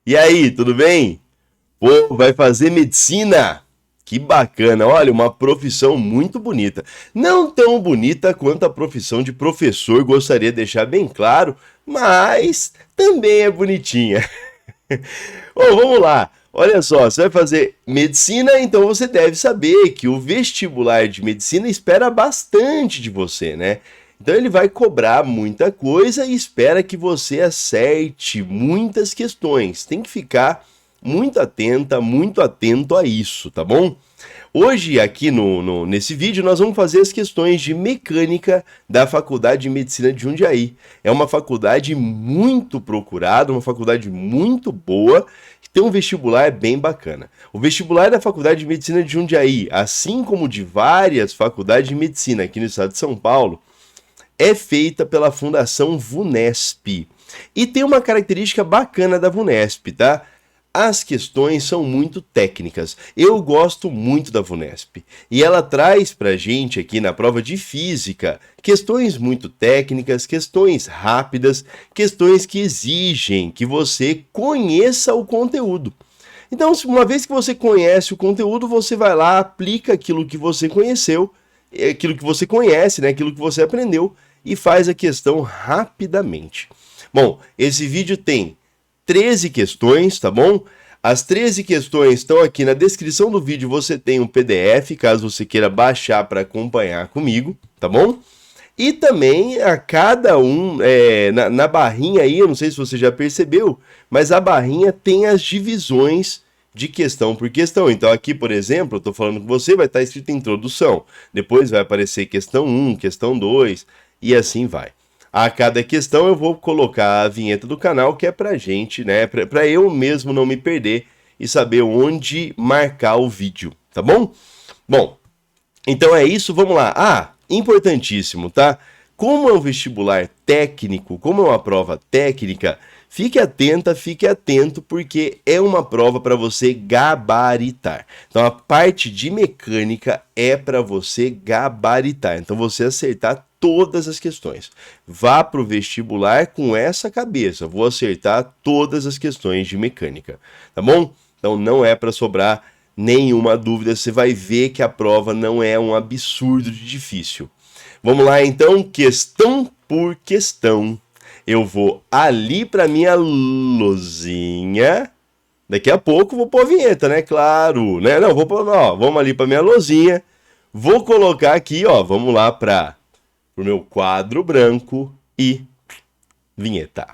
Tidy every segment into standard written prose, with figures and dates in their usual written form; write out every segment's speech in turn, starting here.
E aí, tudo bem? Pô, vai fazer medicina? Que bacana, olha, uma profissão muito bonita. Não tão bonita quanto a profissão de professor, gostaria de deixar bem claro, mas também é bonitinha. Bom, vamos lá. Olha só, você vai fazer medicina, então você deve saber que o vestibular de medicina espera bastante de você, né? Então ele vai cobrar muita coisa e espera que você acerte muitas questões. Tem que ficar muito atenta, muito atento a isso, tá bom? Hoje, aqui nesse vídeo, nós vamos fazer as questões de mecânica da Faculdade de Medicina de Jundiaí. É uma faculdade muito procurada, uma faculdade muito boa, que tem um vestibular bem bacana. O vestibular da Faculdade de Medicina de Jundiaí, assim como de várias faculdades de medicina aqui no estado de São Paulo, é feita pela Fundação VUNESP. E tem uma característica bacana da VUNESP, tá? As questões são muito técnicas. Eu gosto muito da VUNESP. E ela traz pra gente aqui na prova de física questões muito técnicas, questões rápidas, questões que exigem que você conheça o conteúdo. Então, uma vez que você conhece o conteúdo, você vai lá, aplica aquilo que você conheceu, aquilo que você conhece, né, aquilo que você aprendeu e faz a questão rapidamente. Bom, esse vídeo tem 13 questões, tá bom? As 13 questões estão aqui na descrição do vídeo, você tem um PDF, caso você queira baixar para acompanhar comigo, tá bom? E também a cada um, na barrinha aí, eu não sei se você já percebeu, mas a barrinha tem as divisões de questão por questão. Então aqui, por exemplo, eu estou falando com você, vai estar escrito introdução. Depois vai aparecer questão 1, questão 2 e assim vai. A cada questão eu vou colocar a vinheta do canal, que é pra gente, né? Pra eu mesmo não me perder e saber onde marcar o vídeo, tá bom? Bom, então é isso, vamos lá. Ah, importantíssimo, tá? Como é um vestibular técnico, como é uma prova técnica, fique atenta, fique atento, porque é uma prova para você gabaritar. Então a parte de mecânica é para você gabaritar, então você acertar todas as questões. Vá para o vestibular com essa cabeça, vou acertar todas as questões de mecânica, tá bom? Então não é para sobrar nenhuma dúvida, você vai ver que a prova não é um absurdo de difícil. Vamos lá então, questão por questão. Eu vou ali para minha luzinha. Daqui a pouco vou pôr a vinheta, né? Claro, né? Não, vou pôr, ó, vamos ali para minha luzinha. Vou colocar aqui, ó, vamos lá para o meu quadro branco e vinheta.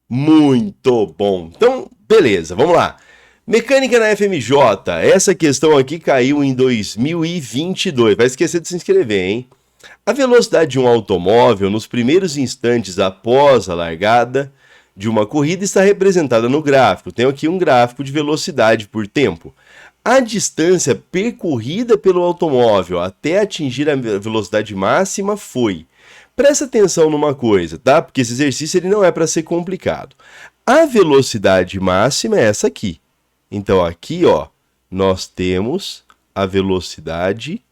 Muito bom. Então, beleza, vamos lá. Mecânica na FMJ. Essa questão aqui caiu em 2022. Vai esquecer de se inscrever, hein? A velocidade de um automóvel nos primeiros instantes após a largada de uma corrida está representada no gráfico. Tenho aqui um gráfico de velocidade por tempo. A distância percorrida pelo automóvel até atingir a velocidade máxima foi... Presta atenção numa coisa, tá? Porque esse exercício ele não é para ser complicado. A velocidade máxima é essa aqui. Então aqui, ó, nós temos a velocidade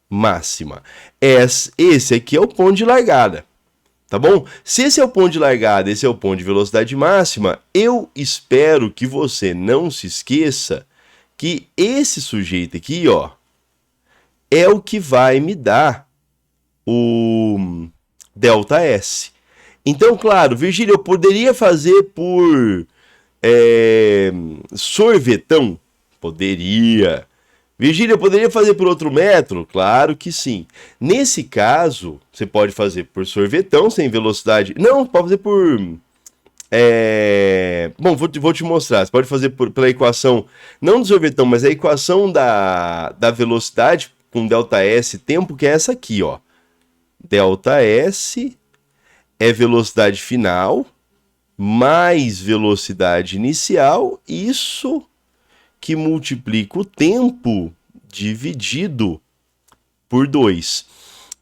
máxima. Esse aqui é o ponto de largada, tá bom? Se esse é o ponto de largada, esse é o ponto de velocidade máxima, eu espero que você não se esqueça que esse sujeito aqui, ó, é o que vai me dar o ΔS. Então, claro, Virgílio, eu poderia fazer por sorvetão? Poderia. Virgílio, eu poderia fazer por outro método? Claro que sim. Nesse caso, você pode fazer por sorvetão, sem velocidade. Não, pode fazer por... Bom, vou te mostrar. Você pode fazer pela equação, não do sorvetão, mas a equação da velocidade com ΔS tempo, que é essa aqui, ó. ΔS é velocidade final mais velocidade inicial, isso que multiplica o tempo dividido por 2.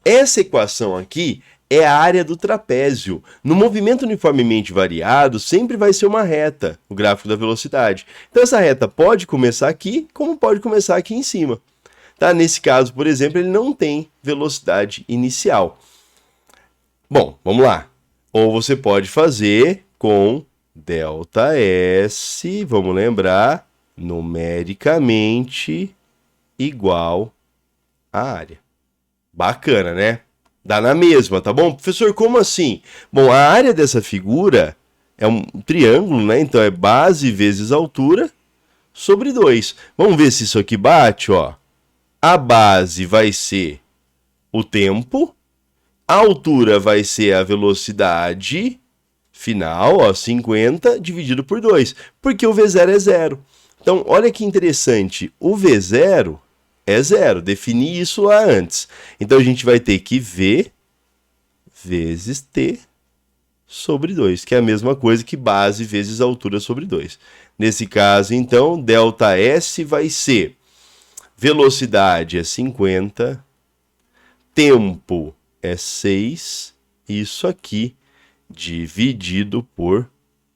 Essa equação aqui é a área do trapézio. No movimento uniformemente variado, sempre vai ser uma reta, o gráfico da velocidade. Então essa reta pode começar aqui, como pode começar aqui em cima. Tá? Nesse caso, por exemplo, ele não tem velocidade inicial. Bom, vamos lá. Ou você pode fazer com ΔS, vamos lembrar, numericamente igual à área. Bacana, né? Dá na mesma, tá bom? Professor, como assim? Bom, a área dessa figura é um triângulo, né? Então é base vezes altura sobre 2. Vamos ver se isso aqui bate, ó. A base vai ser o tempo, a altura vai ser a velocidade final, ó, 50 dividido por 2, porque o V0 é zero. Então, olha que interessante, o V0 é zero, defini isso lá antes. Então, a gente vai ter que V vezes T sobre 2, que é a mesma coisa que base vezes altura sobre 2. Nesse caso, então, ΔS vai ser velocidade é 50, tempo é 6, isso aqui dividido por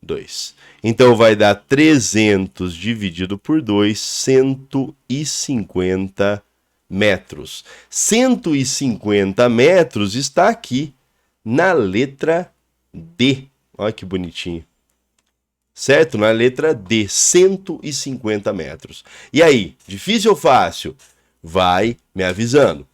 2. Então vai dar 300 dividido por 2, 150 metros. 150 metros está aqui na letra D. Olha que bonitinho. Certo? Na letra D, 150 metros. E aí, difícil ou fácil? Vai me avisando.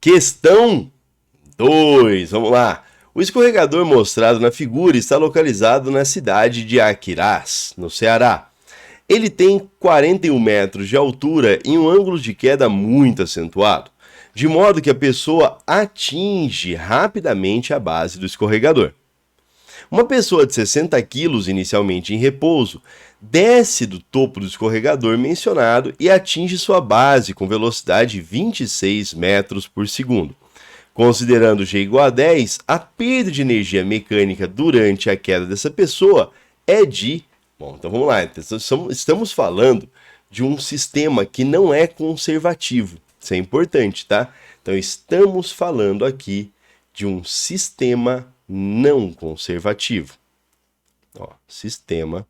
Questão 2, vamos lá. O escorregador mostrado na figura está localizado na cidade de Aquirás, no Ceará. Ele tem 41 metros de altura e um ângulo de queda muito acentuado, de modo que a pessoa atinge rapidamente a base do escorregador. Uma pessoa de 60 quilos, inicialmente em repouso, desce do topo do escorregador mencionado e atinge sua base com velocidade de 26 metros por segundo. Considerando G igual a 10, a perda de energia mecânica durante a queda dessa pessoa é de... Bom, então vamos lá. Estamos falando de um sistema que não é conservativo. Isso é importante, tá? Então estamos falando aqui de um sistema não conservativo. Ó, sistema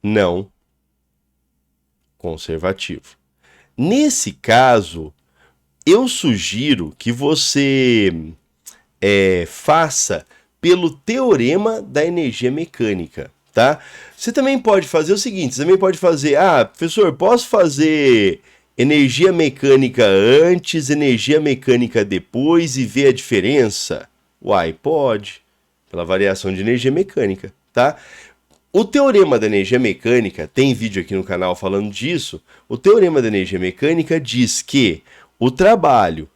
não conservativo. Nesse caso, eu sugiro que você faça pelo teorema da energia mecânica, tá? Você também pode fazer o seguinte, você também pode fazer, professor, posso fazer energia mecânica antes, energia mecânica depois e ver a diferença? Uai, pode, pela variação de energia mecânica, tá? O teorema da energia mecânica, tem vídeo aqui no canal falando disso, o teorema da energia mecânica diz que o trabalho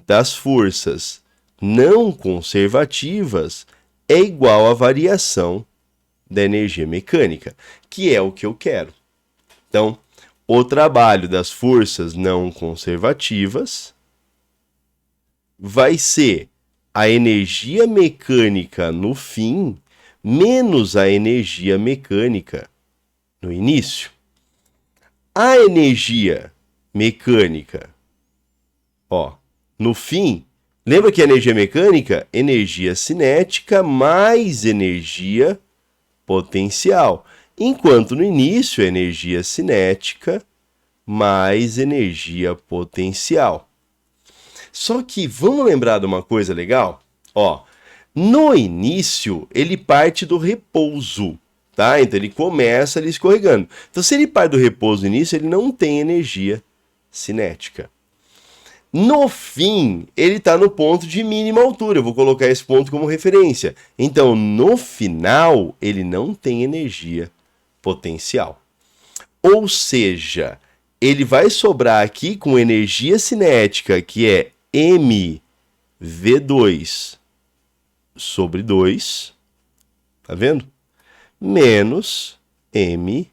das forças não conservativas é igual à variação da energia mecânica, que é o que eu quero. Então, o trabalho das forças não conservativas vai ser a energia mecânica no fim menos a energia mecânica no início. A energia mecânica, ó, no fim, lembra que a energia mecânica? Energia cinética mais energia potencial. Enquanto no início, energia cinética mais energia potencial. Só que vamos lembrar de uma coisa legal? Ó, no início, ele parte do repouso, tá? Então ele começa ali escorregando. Então, se ele parte do repouso no início, ele não tem energia cinética. No fim, ele está no ponto de mínima altura. Eu vou colocar esse ponto como referência. Então, no final, ele não tem energia potencial. Ou seja, ele vai sobrar aqui com energia cinética, que é mv2 sobre 2, tá vendo? Menos mgh.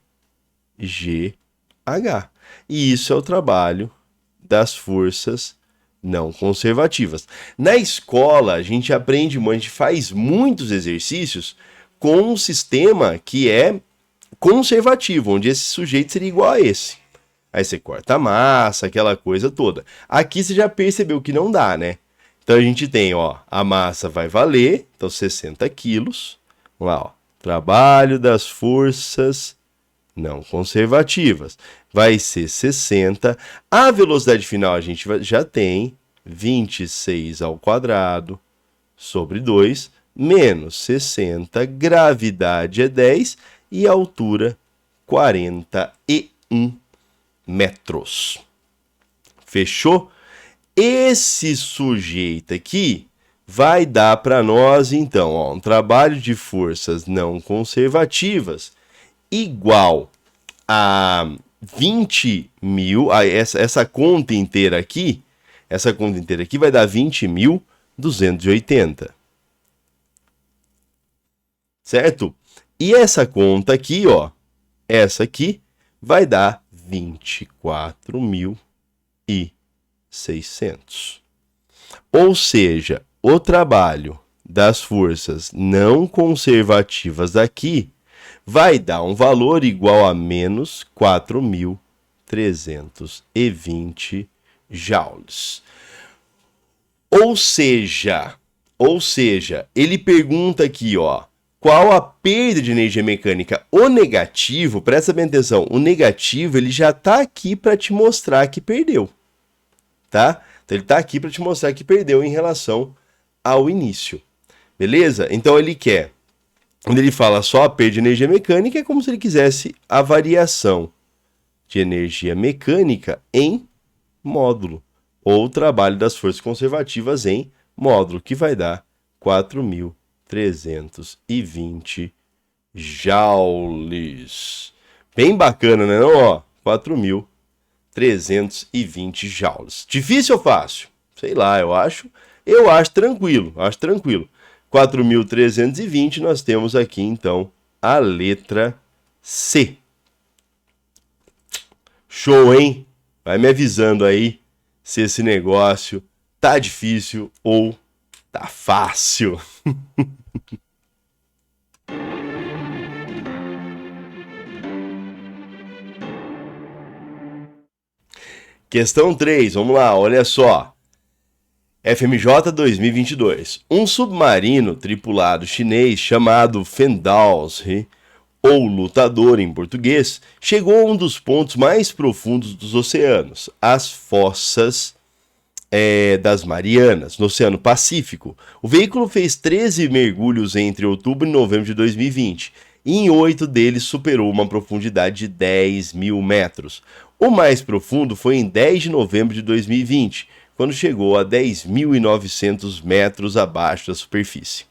E isso é o trabalho das forças não conservativas. Na escola, a gente aprende, a gente faz muitos exercícios com um sistema que é conservativo, onde esse sujeito seria igual a esse. Aí você corta a massa, aquela coisa toda. Aqui você já percebeu que não dá, né? Então a gente tem, ó, a massa vai valer, então 60 quilos. Vamos lá, ó, trabalho das forças não conservativas vai ser 60. A velocidade final a gente já tem 26 ao quadrado sobre 2 menos 60. Gravidade é 10 e a altura 41 metros. Fechou? Esse sujeito aqui vai dar para nós, então, ó, um trabalho de forças não conservativas igual a 20 mil, essa conta inteira aqui vai dar 20.280. Certo? E essa conta aqui, ó, essa aqui vai dar 24.600. Ou seja, o trabalho das forças não conservativas aqui vai dar um valor igual a menos 4.320 joules. Ou seja, ele pergunta aqui, ó, qual a perda de energia mecânica? O negativo, presta bem atenção, o negativo ele já está aqui para te mostrar que perdeu, tá? Então ele está aqui para te mostrar que perdeu em relação ao início, beleza? Então ele quer, quando ele fala só a perda de energia mecânica, é como se ele quisesse a variação de energia mecânica em módulo, ou o trabalho das forças conservativas em módulo, que vai dar 4.320 joules. Bem bacana, né? Não, ó, 4.320 joules. Difícil ou fácil? Sei lá, eu acho tranquilo, 4.320, nós temos aqui, então, a letra C. Show, hein? Vai me avisando aí se esse negócio tá difícil ou tá fácil. Questão 3, vamos lá, olha só. FMJ 2022. Um submarino tripulado chinês chamado Fendalshe, ou lutador em português, chegou a um dos pontos mais profundos dos oceanos, as fossas das Marianas, no Oceano Pacífico. O veículo fez 13 mergulhos entre outubro e novembro de 2020, e em 8 deles superou uma profundidade de 10.000 metros. O mais profundo foi em 10 de novembro de 2020, quando chegou a 10.900 metros abaixo da superfície.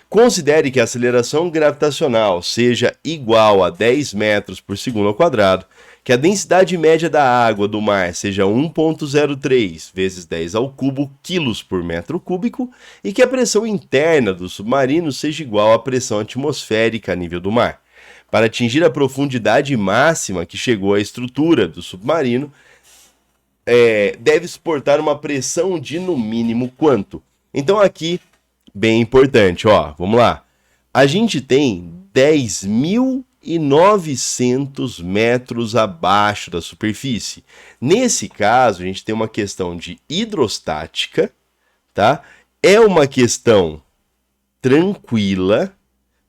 Considere que a aceleração gravitacional seja igual a 10 metros por segundo ao quadrado, que a densidade média da água do mar seja 1,03 vezes 10 ao cubo quilos por metro cúbico e que a pressão interna do submarino seja igual à pressão atmosférica a nível do mar. Para atingir a profundidade máxima que chegou à estrutura do submarino, deve suportar uma pressão de no mínimo quanto? Então aqui, bem importante, ó, vamos lá. A gente tem 10.900 metros abaixo da superfície. Nesse caso, a gente tem uma questão de hidrostática, tá? É uma questão tranquila,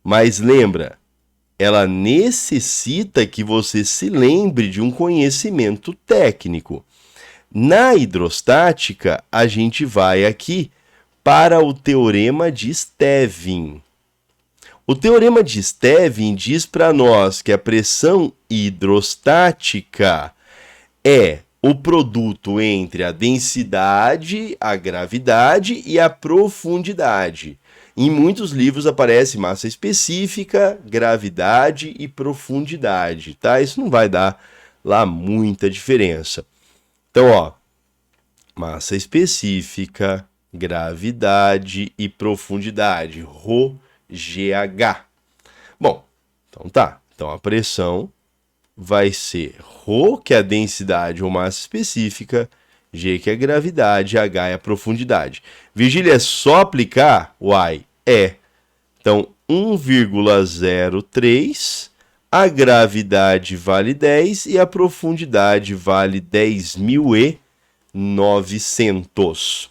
mas lembra, ela necessita que você se lembre de um conhecimento técnico. Na hidrostática, a gente vai aqui para o teorema de Stevin. O teorema de Stevin diz para nós que a pressão hidrostática é o produto entre a densidade, a gravidade e a profundidade. Em muitos livros aparece massa específica, gravidade e profundidade, tá? Isso não vai dar lá muita diferença. Então, ó, massa específica, gravidade e profundidade, ρGH. Bom, então tá. Então a pressão vai ser ρ, que é a densidade ou massa específica, G, que é a gravidade, H é a profundidade. Virgílio, é só aplicar? Uai, é. Então, 1,03, a gravidade vale 10 e a profundidade vale 10.900.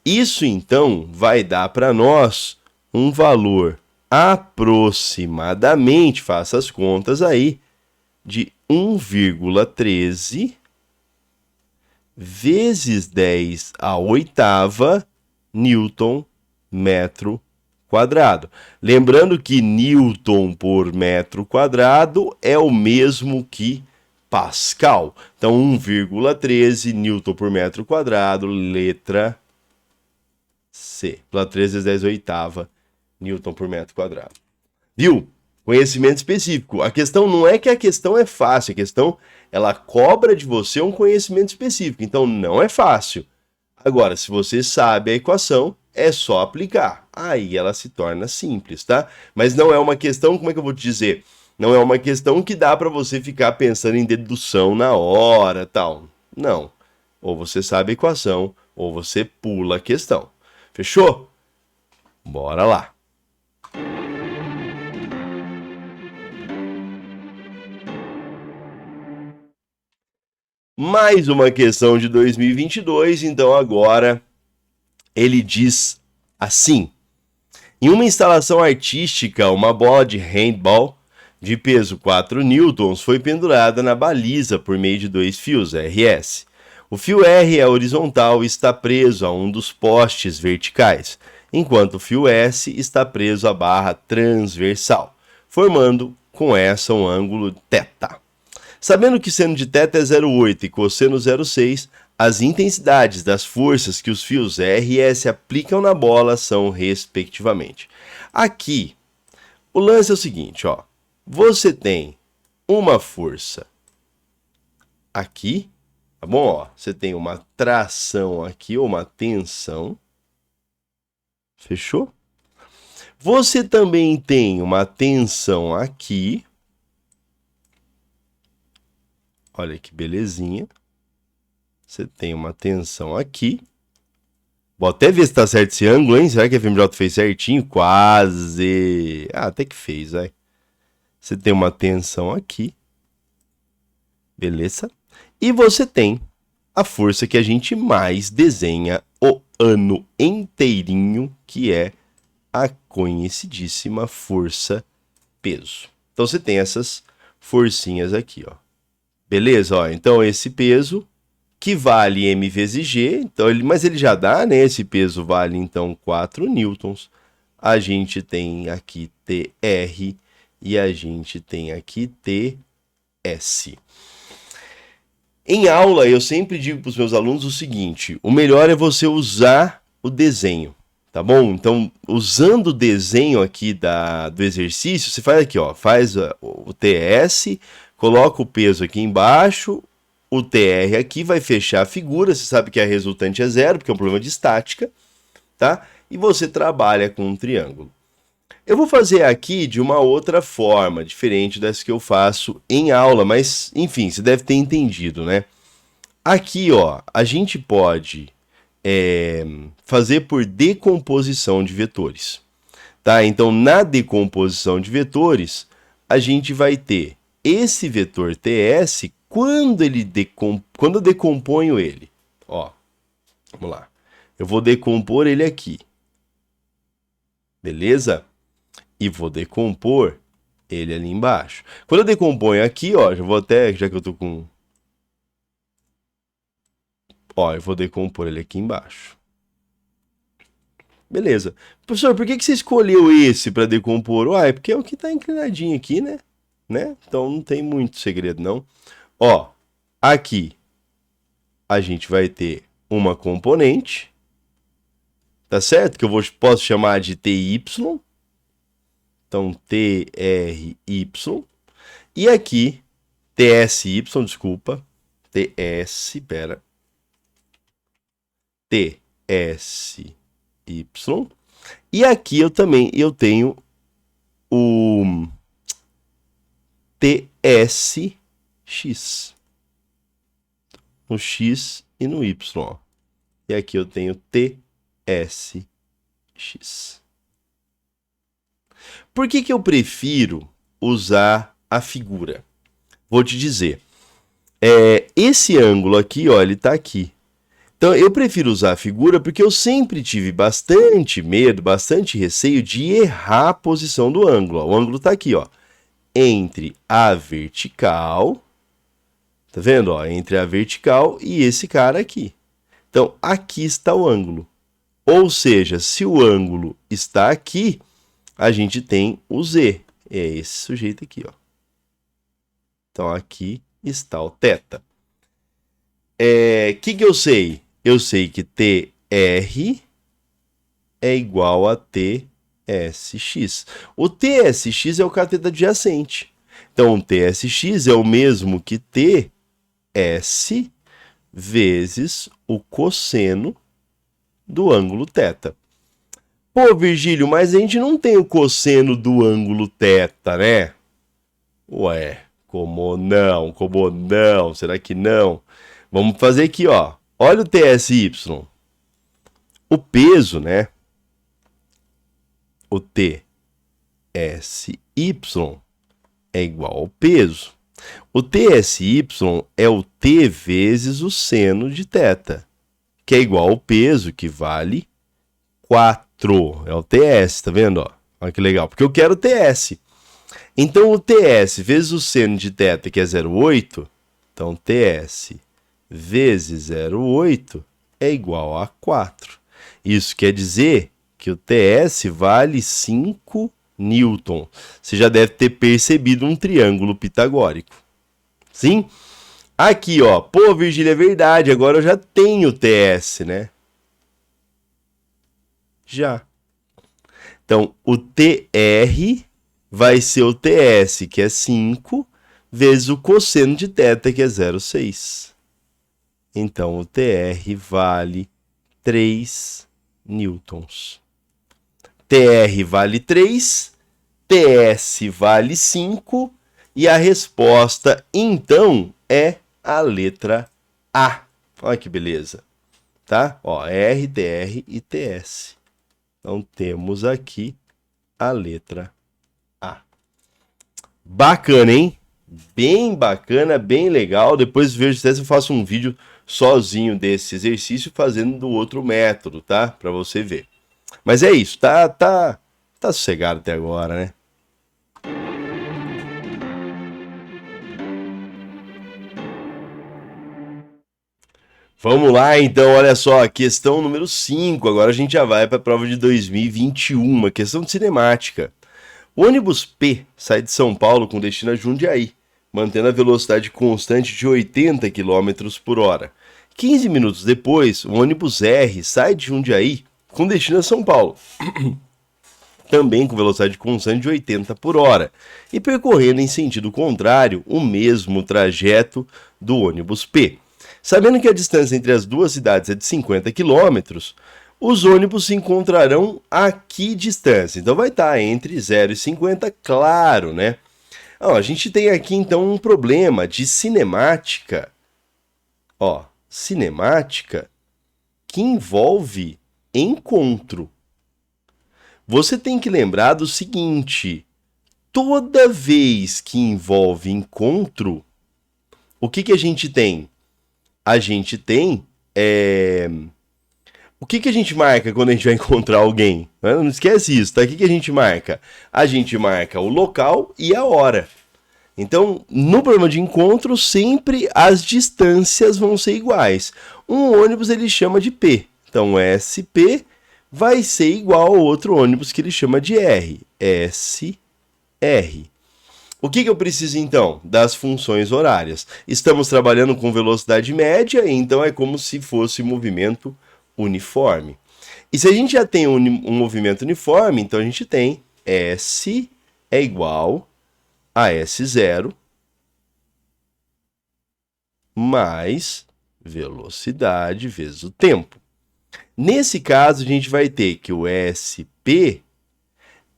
Isso, então, vai dar para nós um valor aproximadamente, faça as contas aí, de 1,13 vezes 10 a oitava Newton metro quadrado. Lembrando que Newton por metro quadrado é o mesmo que Pascal. Então, 1,13 Newton por metro quadrado, letra C. Pela 13 vezes 10 oitava Newton por metro quadrado. Viu? Conhecimento específico. A questão não é que a questão é fácil, a questão ela cobra de você um conhecimento específico. Então, não é fácil. Agora, se você sabe a equação, é só aplicar. Aí ela se torna simples, tá? Mas não é uma questão, como é que eu vou te dizer? Não é uma questão que dá para você ficar pensando em dedução na hora, tal. Não. Ou você sabe a equação, ou você pula a questão. Fechou? Bora lá. Mais uma questão de 2022, então agora ele diz assim: em uma instalação artística, uma bola de handball de peso 4 newtons foi pendurada na baliza por meio de 2 fios RS. O fio R é horizontal e está preso a um dos postes verticais, enquanto o fio S está preso à barra transversal, formando com essa um ângulo θ. Sabendo que seno de θ é 0,8 e cosseno 0,6, as intensidades das forças que os fios R e S aplicam na bola são respectivamente. Aqui, o lance é o seguinte, ó. Você tem uma força aqui, tá bom? Ó, você tem uma tração aqui, ou uma tensão. Fechou? Você também tem uma tensão aqui. Olha que belezinha. Você tem uma tensão aqui. Vou até ver se tá certo esse ângulo, hein? Será que a FMJ fez certinho? Quase. Ah, até que fez, vai. Você tem uma tensão aqui. Beleza? E você tem a força que a gente mais desenha o ano inteirinho, que é a conhecidíssima força peso. Então você tem essas forcinhas aqui, ó. Beleza? Ó, então esse peso que vale M vezes G, então mas ele já dá, né? Esse peso vale então 4 newtons. A gente tem aqui TR e a gente tem aqui TS. Em aula, eu sempre digo para os meus alunos o seguinte: o melhor é você usar o desenho, tá bom? Então, usando o desenho aqui do exercício, você faz aqui, ó, faz o TS, coloca o peso aqui embaixo, o TR aqui vai fechar a figura, você sabe que a resultante é zero, porque é um problema de estática, tá? E você trabalha com um triângulo. Eu vou fazer aqui de uma outra forma, diferente dessa que eu faço em aula, mas, enfim, você deve ter entendido, né? Aqui, ó, a gente pode fazer por decomposição de vetores, tá? Então, na decomposição de vetores, a gente vai ter esse vetor TS quando eu decomponho ele. Ó, vamos lá. Eu vou decompor ele aqui. Beleza? E vou decompor ele ali embaixo. Quando eu decomponho aqui, ó, já que eu tô com... Ó, eu vou decompor ele aqui embaixo. Beleza. Professor, por que você escolheu esse para decompor? Ué, porque é o que tá inclinadinho aqui, né? Então não tem muito segredo, não. Ó, aqui a gente vai ter uma componente, tá certo? Que eu posso chamar de TY. Então, TRY. E aqui, TSY, desculpa. TSY. E aqui eu tenho o TSX. No X e no Y. Ó. E aqui eu tenho TSX. Por que eu prefiro usar a figura? Vou te dizer. Esse ângulo aqui, ó, ele tá aqui. Então eu prefiro usar a figura porque eu sempre tive bastante medo, bastante receio de errar a posição do ângulo. Ó. O ângulo está aqui, ó, entre a vertical, tá vendo? Ó, entre a vertical e esse cara aqui. Então aqui está o ângulo. Ou seja, se o ângulo está aqui, a gente tem o Z. É esse sujeito aqui, ó. Então aqui está o θ. Que eu sei? Eu sei que TR é igual a TSX. O TSX é o cateto adjacente. Então, o TSX é o mesmo que TS vezes o cosseno do ângulo θ. Pô, Virgílio, mas a gente não tem o cosseno do ângulo θ, né? Ué, como não? Como não? Será que não? Vamos fazer aqui, ó. Olha o TSY. O peso, né? O TSY é igual ao peso. O TSY é o T vezes o seno de θ, que é igual ao peso, que vale 4. É o TS, tá vendo? Ó? Olha que legal, porque eu quero o TS. Então, o TS vezes o seno de θ, que é 0,8, então TS vezes 0,8 é igual a 4. Isso quer dizer que o TS vale 5 newton. Você já deve ter percebido um triângulo pitagórico. Sim? Aqui, ó. Pô, Virgílio, é verdade. Agora eu já tenho TS, né? Já. Então, o TR vai ser o TS, que é 5, vezes o cosseno de θ, que é 0,6. Então, o TR vale 3 newtons. TR vale 3, TS vale 5, e a resposta, então, é a letra A. Olha que beleza. Tá? Ó, R, TR e TS. Então, temos aqui a letra A. Bacana, hein? Bem bacana, bem legal. Depois vejo se eu faço um vídeo sozinho desse exercício fazendo do outro método, tá? Para você ver. Mas é isso, tá sossegado até agora, né? Vamos lá, então, olha só, questão número 5. Agora a gente já vai para a prova de 2021, uma questão de cinemática. O ônibus P sai de São Paulo com destino a Jundiaí, mantendo a velocidade constante de 80 km por hora. 15 minutos depois, o ônibus R sai de Jundiaí com destino a São Paulo, também com velocidade constante de 80 por hora, e percorrendo em sentido contrário o mesmo trajeto do ônibus P. Sabendo que a distância entre as duas cidades é de 50 km, os ônibus se encontrarão a que distância? Então vai estar entre 0 e 50, claro, né? A gente tem aqui então um problema de cinemática. Ó, cinemática que envolve encontro. Você tem que lembrar do seguinte: toda vez que envolve encontro, o que a gente tem? A gente tem. O que a gente marca quando a gente vai encontrar alguém? Não esquece isso, tá? O que a gente marca? A gente marca o local e a hora. Então, no problema de encontro, sempre as distâncias vão ser iguais. Um ônibus ele chama de P. Então, SP vai ser igual ao outro ônibus que ele chama de R. SR. O que eu preciso, então? Das funções horárias. Estamos trabalhando com velocidade média, então é como se fosse movimento uniforme. E se a gente já tem um movimento uniforme, então a gente tem S é igual a S0 mais velocidade vezes o tempo. Nesse caso, a gente vai ter que o SP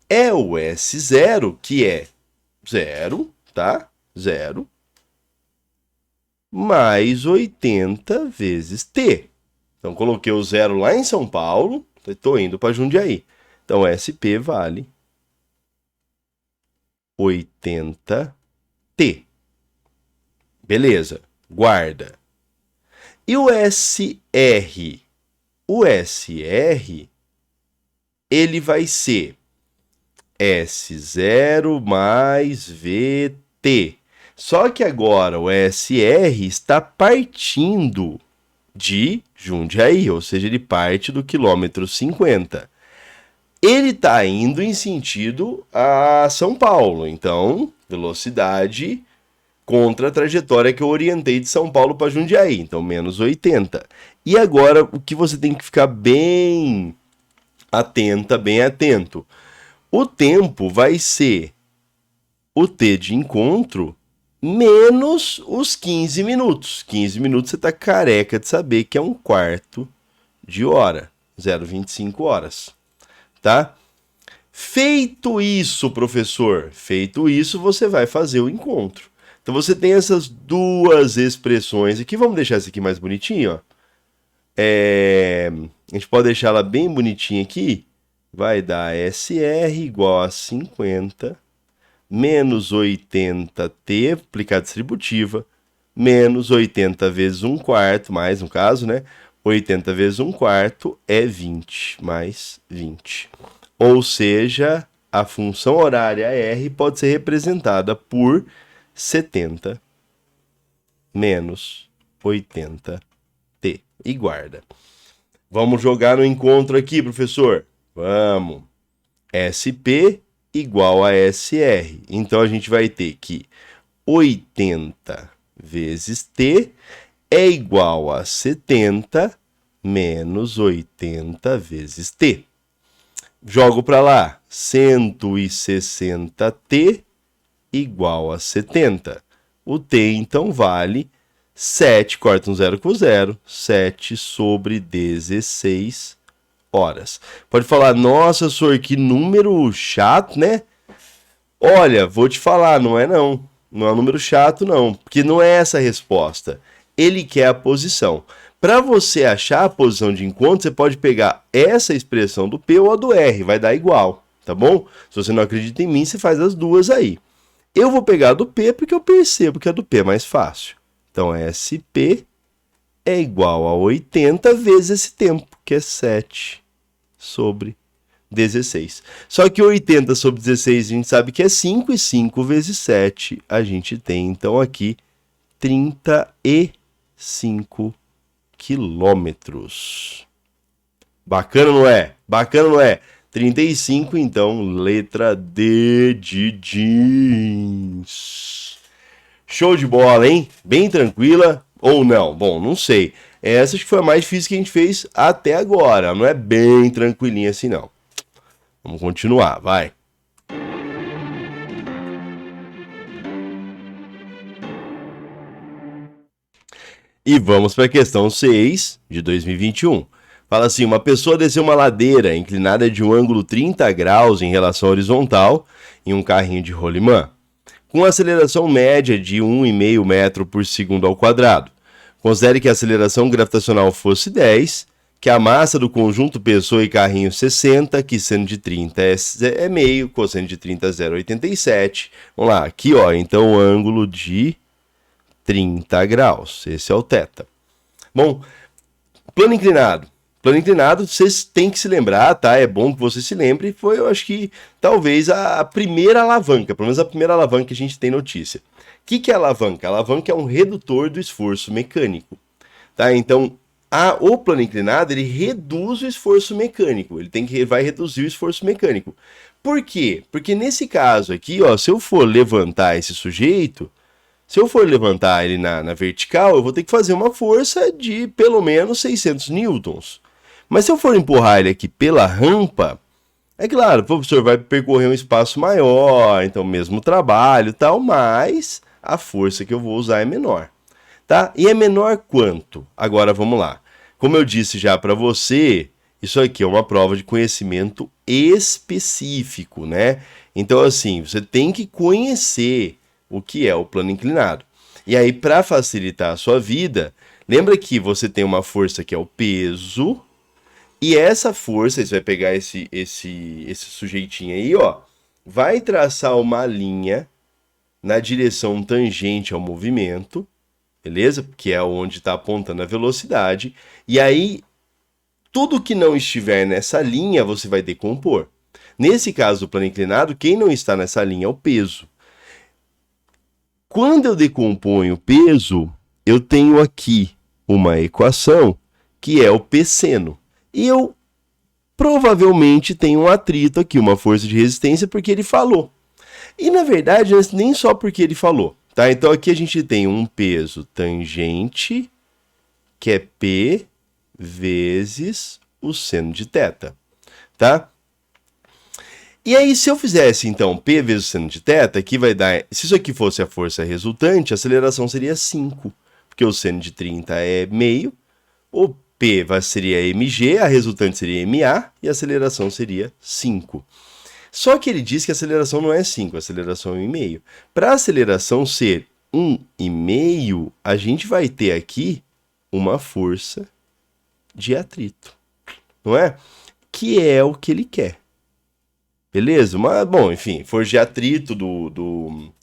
é o S0, que é 0, tá? 0, mais 80 vezes T. Então, coloquei o 0 lá em São Paulo, estou indo para Jundiaí. Então, SP vale 80T. Beleza, guarda. E o SR? O SR, ele vai ser S0 mais VT. Só que agora o SR está partindo de Jundiaí, ou seja, ele parte do quilômetro 50. Ele está indo em sentido a São Paulo, então velocidade contra a trajetória que eu orientei de São Paulo para Jundiaí, então menos 80. E agora o que você tem que ficar bem atento. O tempo vai ser o T de encontro menos os 15 minutos. 15 minutos você está careca de saber que é um quarto de hora, 0,25 horas, tá? Feito isso, professor, feito isso, você vai fazer o encontro. Então você tem essas duas expressões aqui, vamos deixar essa aqui mais bonitinho, ó. A gente pode deixar ela bem bonitinha aqui, vai dar SR igual a 50 menos 80T, aplicada distributiva, menos 80 vezes 1 quarto, mais no caso, né? 80 vezes 1 quarto é 20, mais 20. Ou seja, a função horária R pode ser representada por 70 menos 80T. E guarda. Vamos jogar no encontro aqui, professor? Vamos. SP igual a SR. Então a gente vai ter que 80 vezes T é igual a 70 menos 80 vezes T. Jogo para lá. 160T igual a 70. O T então vale 7, corta um zero com zero, 7 sobre 16 horas. Pode falar, nossa, senhor, que número chato, né? Olha, vou te falar, não é não. Não é um número chato, não. Porque não é essa a resposta. Ele quer a posição. Para você achar a posição de encontro, você pode pegar essa expressão do P ou a do R. Vai dar igual, tá bom? Se você não acredita em mim, você faz as duas aí. Eu vou pegar a do P porque eu percebo que a do P é mais fácil. Então, SP é igual a 80 vezes esse tempo, que é 7 sobre 16. Só que 80 sobre 16 a gente sabe que é 5, e 5 vezes 7 a gente tem, então, aqui 35 quilômetros. Bacana, não é? Bacana, não é? 35, então, letra D de jeans. Show de bola, hein? Bem tranquila ou não? Bom, não sei. Essa acho que foi a mais difícil que a gente fez até agora. Não é bem tranquilinha assim, não. Vamos continuar, vai. E vamos para a questão 6 de 2021. Fala assim, uma pessoa desceu uma ladeira inclinada de um ângulo 30 graus em relação à horizontal em um carrinho de rolimã, com aceleração média de 1,5 metro por segundo ao quadrado. Considere que a aceleração gravitacional fosse 10, que a massa do conjunto pessoa e carrinho 60, que seno de 30 é meio, cosseno de 30 é 0,87. Vamos lá, aqui ó, então o ângulo de 30 graus, esse é o θ. Bom, plano inclinado. Plano inclinado, vocês têm que se lembrar, tá? É bom que você se lembre. Foi, eu acho que, talvez a primeira alavanca, pelo menos a primeira alavanca que a gente tem notícia. O que é alavanca? A alavanca é um redutor do esforço mecânico, tá? Então, o plano inclinado, ele reduz o esforço mecânico. Ele vai reduzir o esforço mecânico. Por quê? Porque nesse caso aqui, ó, se eu for levantar esse sujeito, se eu for levantar ele na vertical, eu vou ter que fazer uma força de pelo menos 600 newtons. Mas se eu for empurrar ele aqui pela rampa, é claro, o professor vai percorrer um espaço maior, então mesmo trabalho e tal, mas a força que eu vou usar é menor, tá? E é menor quanto? Agora vamos lá. Como eu disse já para você, isso aqui é uma prova de conhecimento específico, né? Então assim, você tem que conhecer o que é o plano inclinado. E aí, para facilitar a sua vida, lembra que você tem uma força que é o peso, e essa força, você vai pegar esse sujeitinho aí, ó, vai traçar uma linha na direção tangente ao movimento, beleza? Que é onde está apontando a velocidade. E aí, tudo que não estiver nessa linha, você vai decompor. Nesse caso do plano inclinado, quem não está nessa linha é o peso. Quando eu decomponho o peso, eu tenho aqui uma equação que é o P seno. E eu provavelmente tenho um atrito aqui, uma força de resistência, porque ele falou. E na verdade, nem só porque ele falou. Tá? Então aqui a gente tem um peso tangente, que é P vezes o seno de θ. Tá? E aí, se eu fizesse, então, P vezes o seno de θ, aqui vai dar... Se isso aqui fosse a força resultante, a aceleração seria 5. Porque o seno de 30 é meio, o P seria mg, a resultante seria ma, e a aceleração seria 5. Só que ele diz que a aceleração não é 5, a aceleração é 1,5. Para a aceleração ser 1,5, a gente vai ter aqui uma força de atrito, não é? Que é o que ele quer. Beleza? Mas, bom, enfim, força de atrito do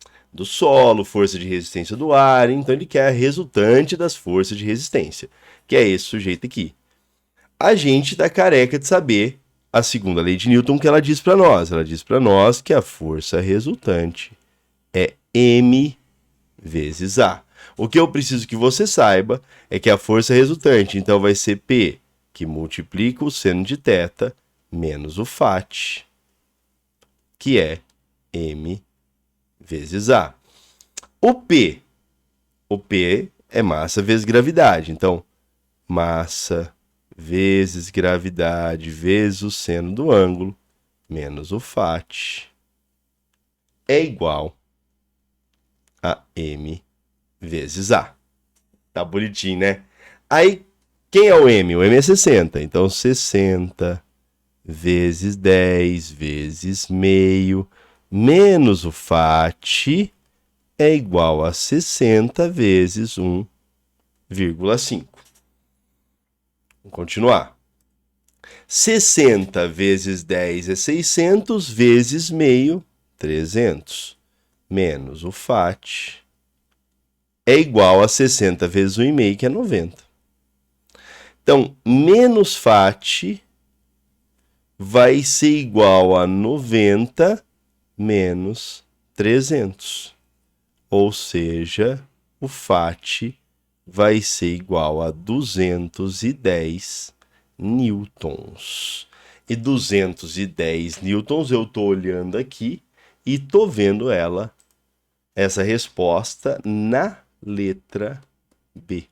solo, força de resistência do ar, então ele quer a resultante das forças de resistência, que é esse sujeito aqui. A gente tá careca de saber a segunda lei de Newton que ela diz para nós. Ela diz para nós que a força resultante é m vezes a. O que eu preciso que você saiba é que a força resultante, então, vai ser P, que multiplica o seno de θ, menos o φ, que é m vezes a. O P é massa vezes gravidade. Então, massa vezes gravidade vezes o seno do ângulo menos o φ é igual a m vezes a. Tá bonitinho, né? Aí, quem é o m? O m é 60. Então, 60 vezes 10 vezes meio menos o φ é igual a 60 vezes 1,5. Vamos continuar. 60 vezes 10 é 600, vezes meio, 300. Menos o φ é igual a 60 vezes 1,5, que é 90. Então, menos φ vai ser igual a 90 menos 300. Ou seja, o φ vai ser igual a 210 newtons. E 210 newtons eu estou olhando aqui e estou vendo essa resposta na letra B.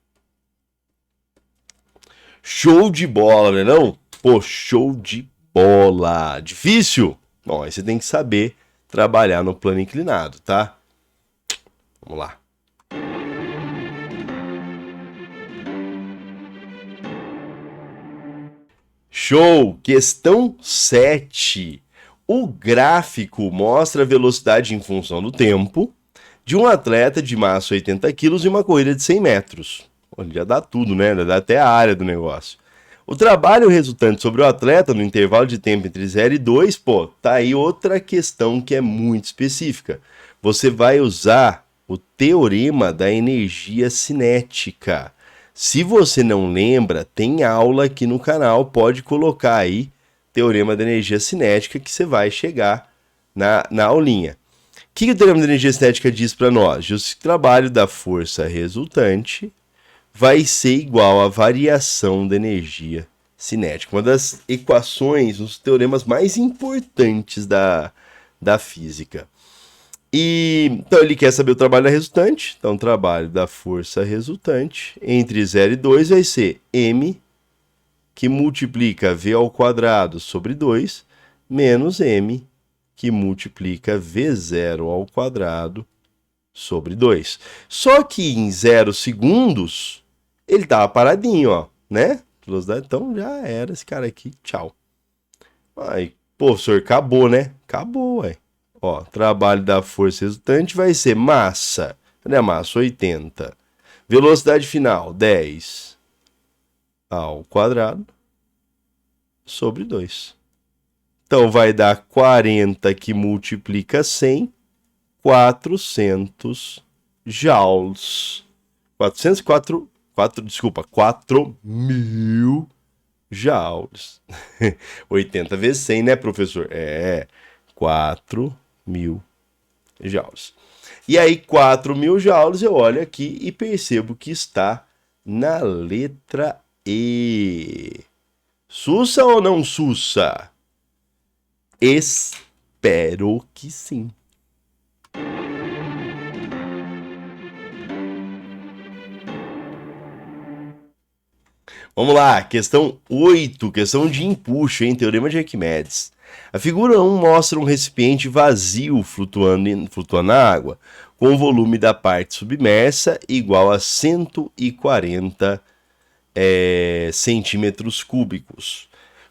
Show de bola, né não? Pô, show de bola. Difícil? Bom, aí você tem que saber trabalhar no plano inclinado, tá? Vamos lá. Show! Questão 7. O gráfico mostra a velocidade em função do tempo de um atleta de massa 80 kg e uma corrida de 100 metros. Olha, já dá tudo, né? Já dá até a área do negócio. O trabalho resultante sobre o atleta no intervalo de tempo entre 0 e 2, pô, tá aí outra questão que é muito específica. Você vai usar o teorema da energia cinética. Se você não lembra, tem aula aqui no canal, pode colocar aí teorema da energia cinética que você vai chegar na aulinha. O que o teorema da energia cinética diz para nós? Diz que o trabalho da força resultante vai ser igual à variação da energia cinética. Uma das equações, um dos teoremas mais importantes da física. Então ele quer saber o trabalho da resultante. Então o trabalho da força resultante entre 0 e 2 vai ser m, que multiplica v ao quadrado sobre 2, menos m, que multiplica v0 ao quadrado sobre 2. Só que em 0 segundos, ele estava paradinho, ó, né? Velocidade, então já era esse cara aqui, tchau. Aí, pô, professor, acabou, né? Acabou, ué. Ó, trabalho da força resultante vai ser massa. Cadê a massa? 80. Velocidade final, 10 ao quadrado sobre 2. Então, vai dar 40 que multiplica 100, 400 joules. 4.000 joules. 80 vezes 100, né, professor? 4.000 joules. E aí, 4.000 joules, eu olho aqui e percebo que está na letra E. Sussa ou não sussa? Espero que sim. Vamos lá, questão 8, questão de empuxo, hein? Teorema de Arquimedes. A figura 1 mostra um recipiente vazio flutuando na água, com o volume da parte submersa igual a 140 centímetros cúbicos.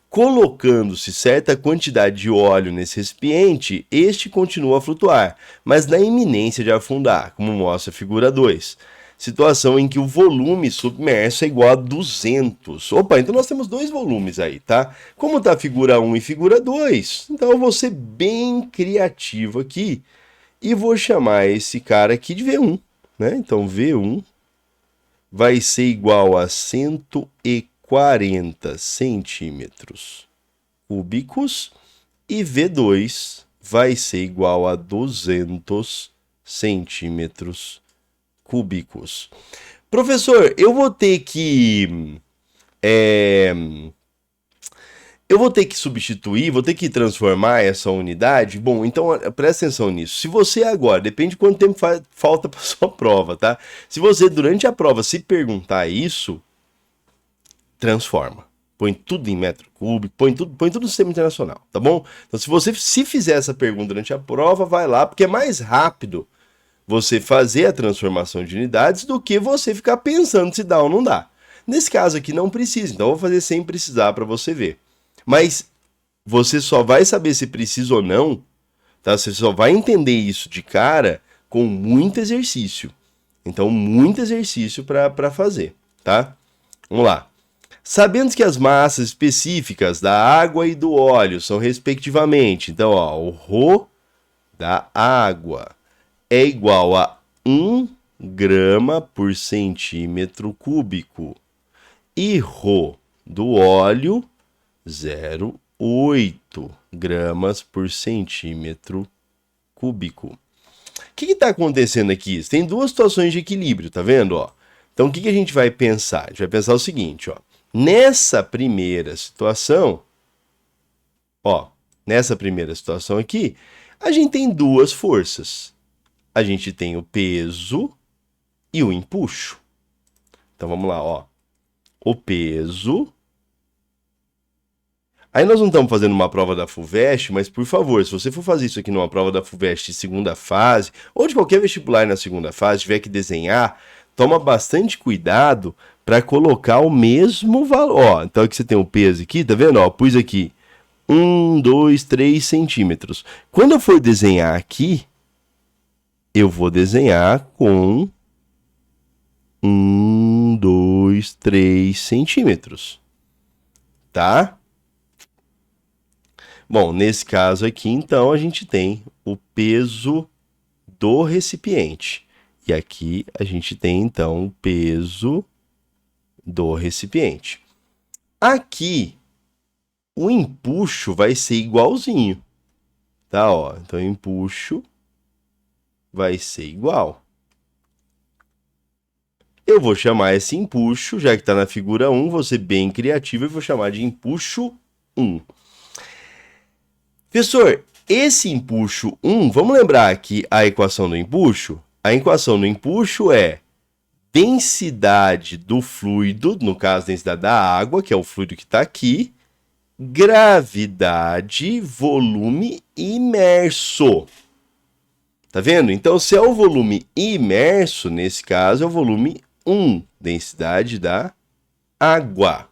Colocando-se certa quantidade de óleo nesse recipiente, este continua a flutuar, mas na iminência de afundar, como mostra a figura 2. Situação em que o volume submerso é igual a 200. Opa, então nós temos dois volumes aí, tá? Como está a figura 1 e figura 2, então eu vou ser bem criativo aqui e vou chamar esse cara aqui de V1, né? Então V1 vai ser igual a 140 centímetros cúbicos e V2 vai ser igual a 200 centímetros cúbicos. Professor, eu vou ter que substituir, vou ter que transformar essa unidade. Bom, então presta atenção nisso. Se você agora, depende de quanto tempo falta para sua prova, tá? Se você durante a prova se perguntar isso, transforma. Põe tudo em metro cúbico, põe tudo no sistema internacional, tá bom? Então se você fizer essa pergunta durante a prova, vai lá, porque é mais rápido você fazer a transformação de unidades do que você ficar pensando se dá ou não dá. Nesse caso aqui não precisa, então eu vou fazer sem precisar para você ver. Mas você só vai saber se precisa ou não, tá? Você só vai entender isso de cara com muito exercício. Então, muito exercício para fazer, tá? Vamos lá. Sabendo que as massas específicas da água e do óleo são respectivamente, então, ó, o ρ da água é igual a 1 grama por centímetro cúbico e ρ do óleo 0,8 gramas por centímetro cúbico. O que está acontecendo aqui? Tem duas situações de equilíbrio, tá vendo? Ó? Então, o que a gente vai pensar? A gente vai pensar o seguinte, ó. Nessa primeira situação aqui, a gente tem duas forças. A gente tem o peso e o empuxo. Então, vamos lá, ó. O peso. Aí nós não estamos fazendo uma prova da FUVEST, mas por favor, se você for fazer isso aqui numa prova da FUVEST de segunda fase, ou de qualquer vestibular na segunda fase, tiver que desenhar, toma bastante cuidado para colocar o mesmo valor. Ó, então aqui você tem o peso aqui, tá vendo? Ó, pus aqui 1, 2, 3 centímetros. Quando eu for desenhar aqui, eu vou desenhar com 1, 2, 3 centímetros. Tá? Bom, nesse caso aqui, então, a gente tem o peso do recipiente. E aqui a gente tem, então, o peso do recipiente. Aqui, o empuxo vai ser igualzinho. Tá? Ó, então, o empuxo vai ser igual. Eu vou chamar esse empuxo, já que está na figura 1, vou ser bem criativo e vou chamar de empuxo 1. Professor, esse empuxo 1, vamos lembrar aqui a equação do empuxo? A equação do empuxo é densidade do fluido, no caso, densidade da água, que é o fluido que está aqui, gravidade, volume imerso. Tá vendo? Então, se é o volume imerso, nesse caso, é o volume 1, densidade da água.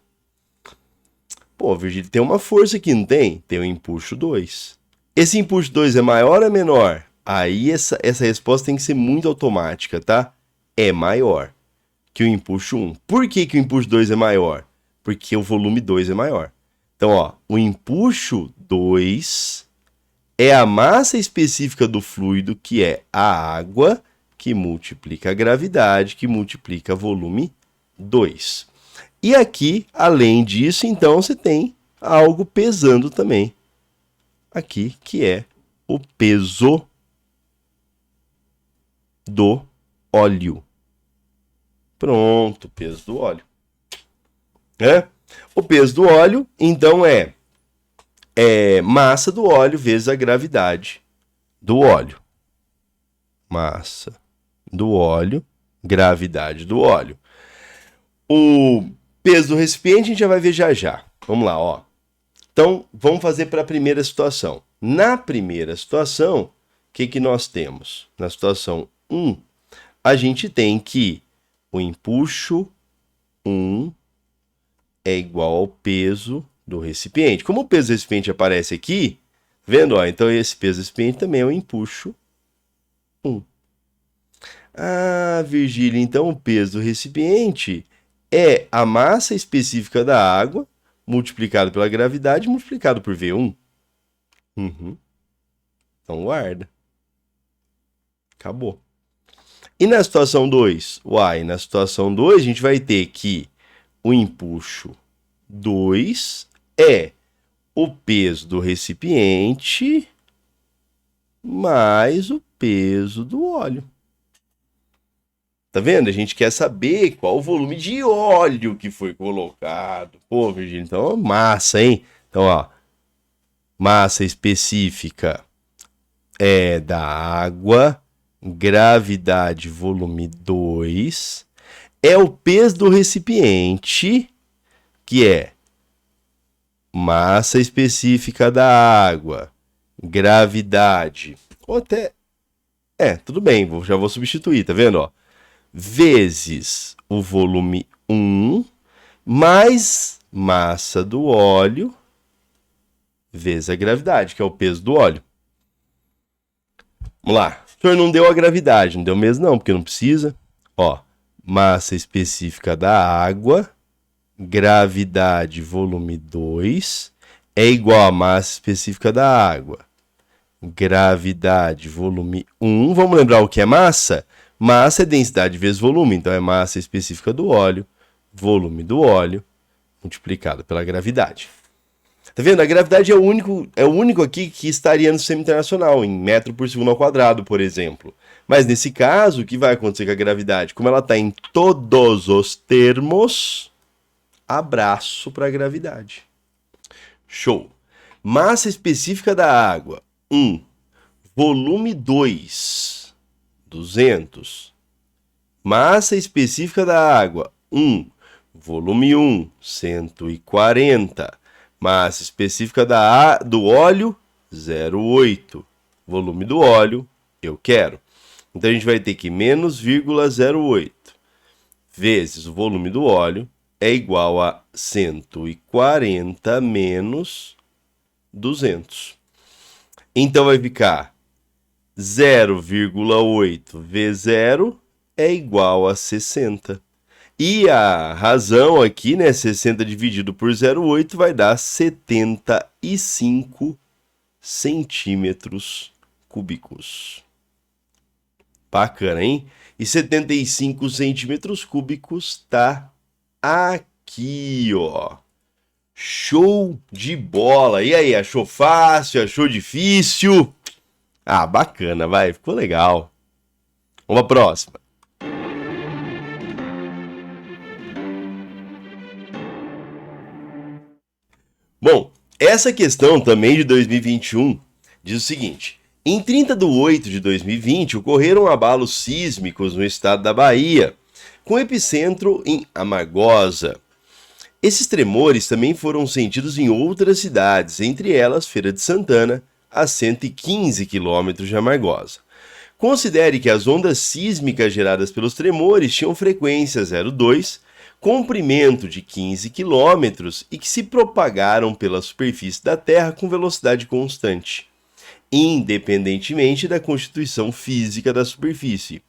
Pô, Virgílio, tem uma força aqui, não tem? Tem o empuxo 2. Esse empuxo 2 é maior ou é menor? Aí essa resposta tem que ser muito automática, tá? É maior que o empuxo 1. Por que o empuxo 2 é maior? Porque o volume 2 é maior. Então, ó, o empuxo 2 é a massa específica do fluido, que é a água, que multiplica a gravidade, que multiplica volume 2. E aqui, além disso, então, você tem algo pesando também. Aqui, que é o peso do óleo. Pronto, peso do óleo. O peso do óleo, então, é massa do óleo vezes a gravidade do óleo. Massa do óleo, gravidade do óleo. O peso do recipiente a gente já vai ver já já. Vamos lá, ó. Então, vamos fazer para a primeira situação. Na primeira situação, o que nós temos? Na situação 1, a gente tem que o empuxo 1 é igual ao peso do recipiente. Como o peso do recipiente aparece aqui, vendo? Ó, então esse peso do recipiente também é o empuxo 1. Ah, Virgílio, então o peso do recipiente é a massa específica da água multiplicado pela gravidade multiplicado por V1. Então guarda. Acabou. E na situação 2? Na situação 2 a gente vai ter que o empuxo 2 é o peso do recipiente mais o peso do óleo. Tá vendo? A gente quer saber qual o volume de óleo que foi colocado. Pô, Virgílio, então massa, hein? Então, ó, massa específica é da água, gravidade volume 2, é o peso do recipiente, que é massa específica da água, gravidade, ou até, tudo bem, já vou substituir, tá vendo, ó? Vezes o volume 1, mais massa do óleo, vezes a gravidade, que é o peso do óleo. Vamos lá. O senhor não deu a gravidade, não deu mesmo não, porque não precisa. Ó, massa específica da água, gravidade volume 2, é igual a massa específica da água, gravidade volume 1. Vamos lembrar o que é massa? Massa é densidade vezes volume, então é massa específica do óleo, volume do óleo, multiplicado pela gravidade. Tá vendo? A gravidade é o único aqui que estaria no sistema internacional, em metro por segundo ao quadrado, por exemplo. Mas nesse caso, o que vai acontecer com a gravidade? Como ela está em todos os termos, abraço para a gravidade. Show! Massa específica da água, 1. Volume 2. 200. Massa específica da água, 1. Volume 1, 140. Massa específica do óleo, 0,8. Volume do óleo, eu quero. Então, a gente vai ter que menos 0,08 vezes o volume do óleo é igual a 140 menos 200. Então, vai ficar 0,8 vezes 0 é igual a 60. E a razão aqui, né, 60 dividido por 0,8 vai dar 75 centímetros cúbicos. Bacana, hein? E 75 centímetros cúbicos tá aqui, ó. Show de bola! E aí, achou fácil? Achou difícil? Ah, bacana, vai, ficou legal. Vamos pra próxima. Bom, essa questão também de 2021 diz o seguinte: em 30 de 8 de 2020 ocorreram abalos sísmicos no estado da Bahia, com epicentro em Amargosa. Esses tremores também foram sentidos em outras cidades, entre elas Feira de Santana, a 115 quilômetros de Amargosa. Considere que as ondas sísmicas geradas pelos tremores tinham frequência 0,2, comprimento de 15 km e que se propagaram pela superfície da Terra com velocidade constante, independentemente da constituição física da superfície.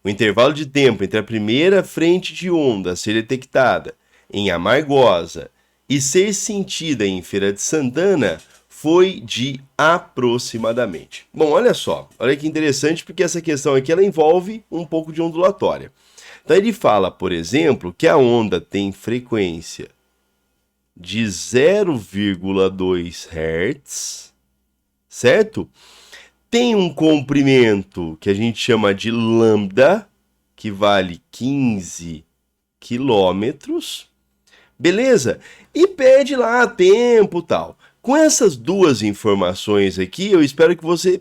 O intervalo de tempo entre a primeira frente de onda a ser detectada em Amargosa e ser sentida em Feira de Santana foi de aproximadamente. Bom, olha só, olha que interessante, porque essa questão aqui ela envolve um pouco de ondulatória. Então ele fala, por exemplo, que a onda tem frequência de 0,2 Hz, certo? Tem um comprimento que a gente chama de lambda, que vale 15 quilômetros, beleza? E pede lá tempo e tal. Com essas duas informações aqui, eu espero que você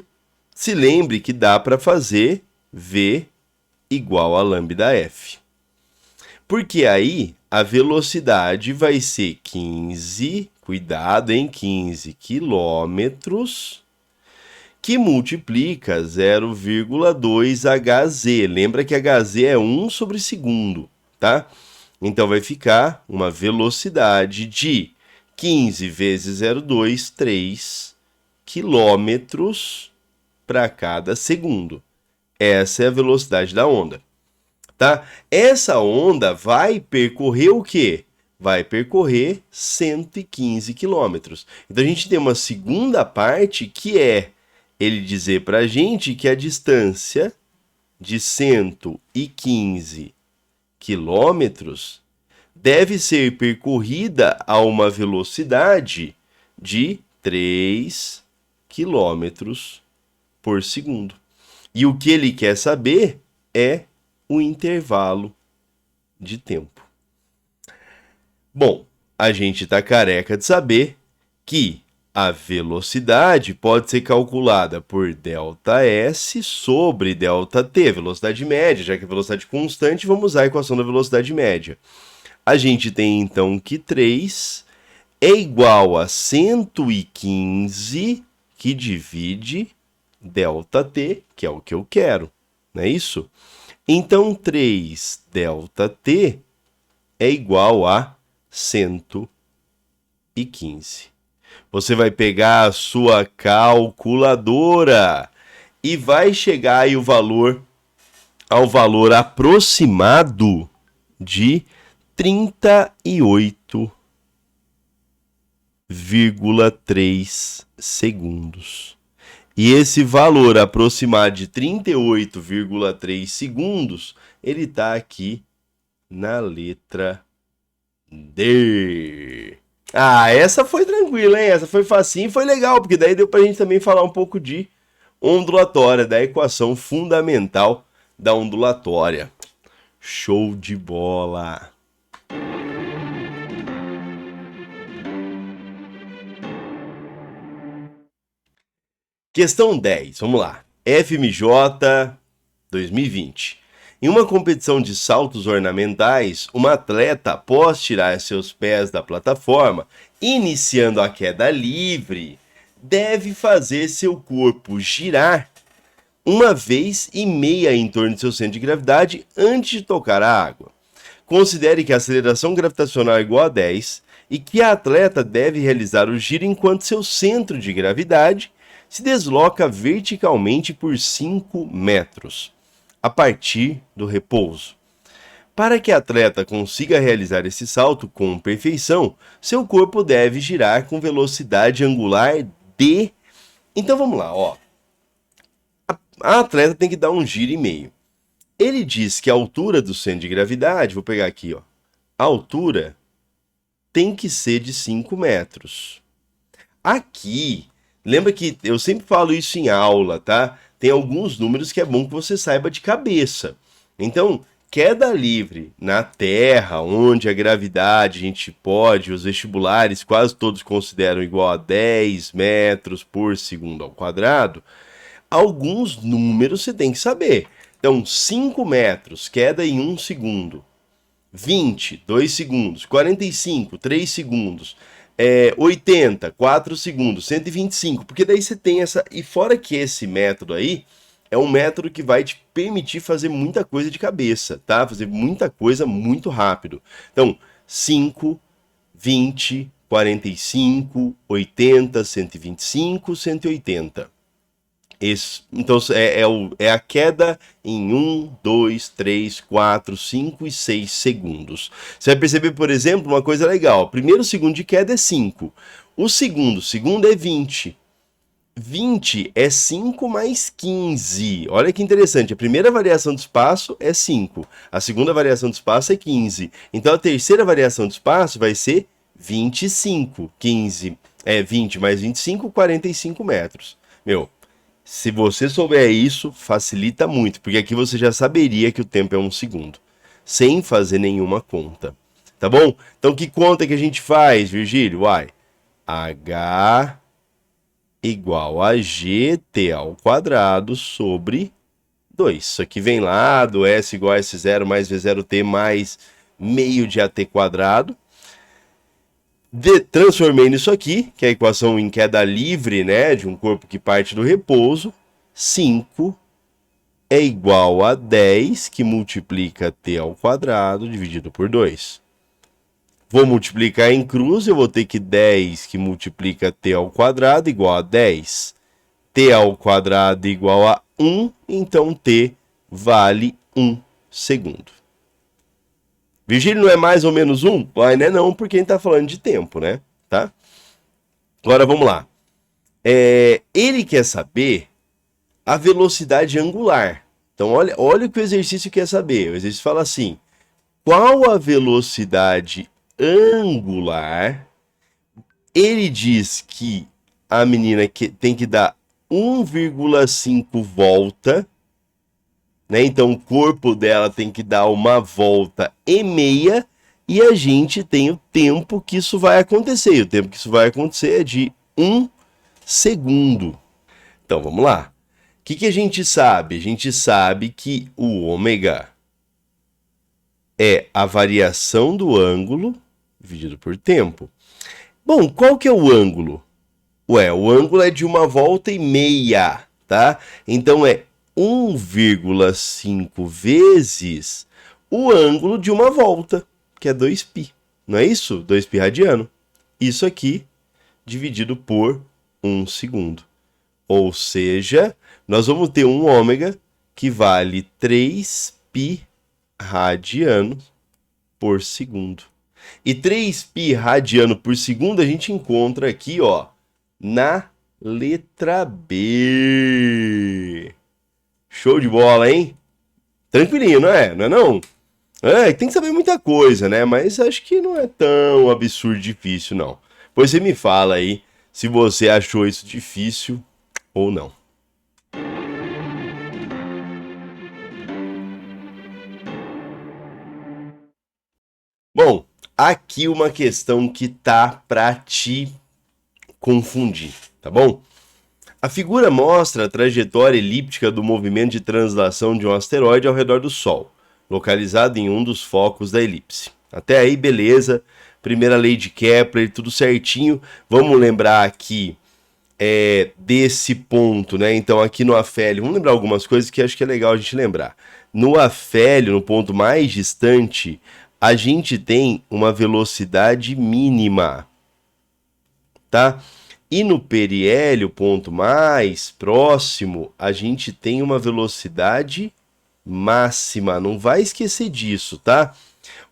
se lembre que dá para fazer V igual a lambda F. Porque aí a velocidade vai ser 15, cuidado, em 15 quilômetros, que multiplica 0,2 Hz. Lembra que Hz é 1 sobre segundo, tá? Então vai ficar uma velocidade de 15 vezes 0,2, 3 quilômetros para cada segundo. Essa é a velocidade da onda, tá? Essa onda vai percorrer o quê? Vai percorrer 115 quilômetros. Então a gente tem uma segunda parte que é ele dizer para a gente que a distância de 115 quilômetros deve ser percorrida a uma velocidade de 3 quilômetros por segundo. E o que ele quer saber é o intervalo de tempo. Bom, a gente está careca de saber que a velocidade pode ser calculada por ΔS sobre ΔT, velocidade média, já que é velocidade constante, vamos usar a equação da velocidade média. A gente tem então que 3 é igual a 115 que divide ΔT, que é o que eu quero, não é isso? Então 3 ΔT é igual a 115. Você vai pegar a sua calculadora e vai chegar aí ao valor aproximado de 38,3 segundos. E esse valor aproximado de 38,3 segundos, ele está aqui na letra D. Ah, essa foi tranquila, hein? Essa foi facinho e foi legal, porque daí deu pra gente também falar um pouco de ondulatória, da equação fundamental da ondulatória. Show de bola! Questão 10, vamos lá. FMJ 2020. Em uma competição de saltos ornamentais, uma atleta, após tirar seus pés da plataforma, iniciando a queda livre, deve fazer seu corpo girar 1,5 vezes em torno de seu centro de gravidade antes de tocar a água. Considere que a aceleração gravitacional é igual a 10 e que a atleta deve realizar o giro enquanto seu centro de gravidade se desloca verticalmente por 5 metros, a partir do repouso. Para que a atleta consiga realizar esse salto com perfeição, seu corpo deve girar com velocidade angular d. Então vamos lá, ó. A atleta tem que dar um giro e meio. Ele diz que a altura do centro de gravidade, vou pegar aqui, ó. A altura tem que ser de 5 metros. Aqui, lembra que eu sempre falo isso em aula, tá? Tem alguns números que é bom que você saiba de cabeça. Então, queda livre na Terra, onde a gravidade, a gente pode, os vestibulares quase todos consideram igual a 10 metros por segundo ao quadrado, alguns números você tem que saber. Então, 5 metros, queda em 1 segundo. 20, 2 segundos. 45, 3 segundos. 80, 4 segundos. 125, porque daí você tem essa... E fora que esse método aí é um método que vai te permitir fazer muita coisa de cabeça, tá? Fazer muita coisa muito rápido. Então, 5, 20, 45, 80, 125, 180. Então é a queda em 1, 2, 3, 4, 5 e 6 segundos. Você vai perceber, por exemplo, uma coisa legal. O primeiro segundo de queda é 5. O segundo é 20. 20 é 5 mais 15. Olha que interessante. A primeira variação do espaço é 5. A segunda variação do espaço é 15. Então a terceira variação do espaço vai ser 25. 15 é 20 mais 25, 45 metros. Meu, se você souber isso, facilita muito, porque aqui você já saberia que o tempo é 1 segundo, sem fazer nenhuma conta. Tá bom? Então que conta que a gente faz, Virgílio? Uai, H igual a GT ao quadrado sobre 2. Isso aqui vem lá do S igual a S0 mais V0T mais meio de AT quadrado. Transformei nisso aqui, que é a equação em queda livre, né, de um corpo que parte do repouso. 5 é igual a 10, que multiplica t ao quadrado, dividido por 2. Vou multiplicar em cruz, eu vou ter que 10 que multiplica t ao quadrado igual a 10. T ao quadrado igual a 1, então t vale 1 segundo. Virgílio, não é mais ou menos 1? Vai, né? Não, porque a gente está falando de tempo, né? Tá? Agora vamos lá. Ele quer saber a velocidade angular. Então, olha o que o exercício quer saber. O exercício fala assim: qual a velocidade angular? Ele diz que a menina tem que dar 1,5 volta, né? Então, o corpo dela tem que dar uma volta e meia, e a gente tem o tempo que isso vai acontecer. E o tempo que isso vai acontecer é de 1 segundo. Então, vamos lá. O que a gente sabe? A gente sabe que o ômega é a variação do ângulo dividido por tempo. Bom, qual que é o ângulo? Ué, o ângulo é de 1 volta e meia, tá? Então é 1,5 vezes o ângulo de 1 volta, que é 2π. Não é isso? 2π radiano. Isso aqui dividido por 1 segundo. Ou seja, nós vamos ter um ômega que vale 3π radianos por segundo. E 3π radiano por segundo a gente encontra aqui, ó, na letra B. Show de bola, hein? Tranquilinho, não é? Não é não? Tem que saber muita coisa, né? Mas acho que não é tão absurdo difícil, não. Pois você me fala aí se você achou isso difícil ou não. Bom, aqui uma questão que tá para te confundir, tá bom? A figura mostra a trajetória elíptica do movimento de translação de um asteroide ao redor do Sol, localizado em um dos focos da elipse. Até aí, beleza. Primeira lei de Kepler, tudo certinho. Vamos lembrar aqui desse ponto, né? Então, aqui no afélio, vamos lembrar algumas coisas que acho que é legal a gente lembrar. No afélio, no ponto mais distante, a gente tem uma velocidade mínima, tá? E no periélio, ponto mais próximo, a gente tem uma velocidade máxima. Não vai esquecer disso, tá?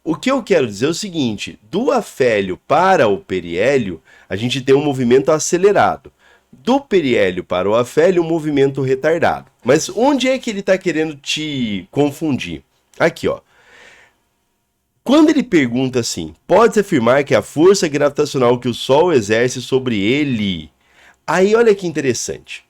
O que eu quero dizer é o seguinte: do afélio para o periélio, a gente tem um movimento acelerado. Do periélio para o afélio, um movimento retardado. Mas onde é que ele está querendo te confundir? Aqui, ó. Quando ele pergunta assim, pode-se afirmar que a força gravitacional que o Sol exerce sobre ele... Aí olha que interessante.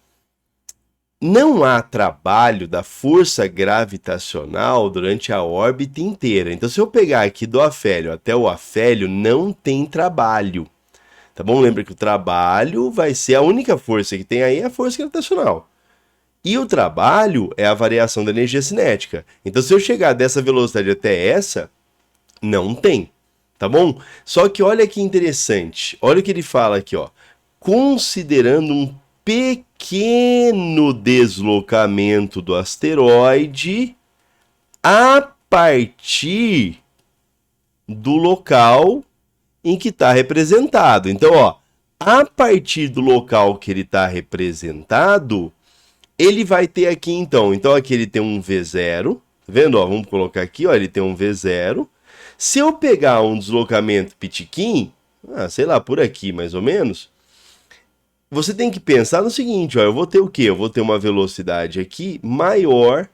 Não há trabalho da força gravitacional durante a órbita inteira. Então, se eu pegar aqui do afélio até o afélio, não tem trabalho. Tá bom? Lembra que o trabalho vai ser a única força que tem aí, é a força gravitacional. E o trabalho é a variação da energia cinética. Então, se eu chegar dessa velocidade até essa... não tem, tá bom? Só que olha que interessante, olha o que ele fala aqui, ó. Considerando um pequeno deslocamento do asteroide a partir do local em que está representado. Então, ó, a partir do local que ele está representado, Ele vai ter aqui então aqui ele tem um V0, tá vendo? Ó, vamos colocar aqui, ó, ele tem um V0. Se eu pegar um deslocamento pitiquim, sei lá, por aqui mais ou menos, você tem que pensar no seguinte, ó, eu vou ter o quê? Eu vou ter uma velocidade aqui maior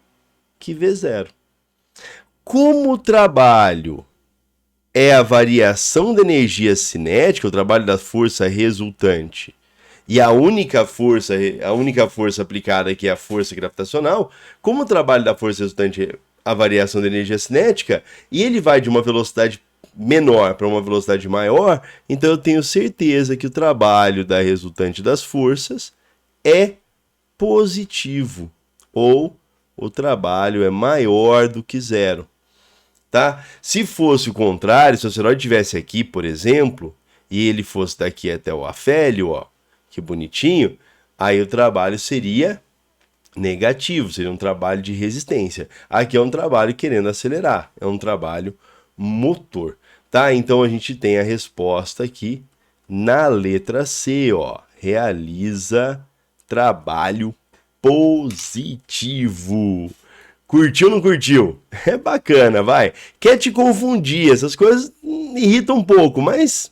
que V0. Como o trabalho é a variação da energia cinética, o trabalho da força resultante, e a única força aplicada aqui é a força gravitacional, como o trabalho da força resultante é a variação da energia cinética, e ele vai de uma velocidade menor para uma velocidade maior, então eu tenho certeza que o trabalho da resultante das forças é positivo, ou o trabalho é maior do que zero. Tá? Se fosse o contrário, se o asteroide estivesse aqui, por exemplo, e ele fosse daqui até o afélio, ó, que bonitinho, aí o trabalho seria negativo, seria um trabalho de resistência. Aqui é um trabalho querendo acelerar, é um trabalho motor, tá? Então a gente tem a resposta aqui na letra C, ó, realiza trabalho positivo. Curtiu ou não curtiu? É bacana, vai. Quer te confundir, essas coisas irritam um pouco, mas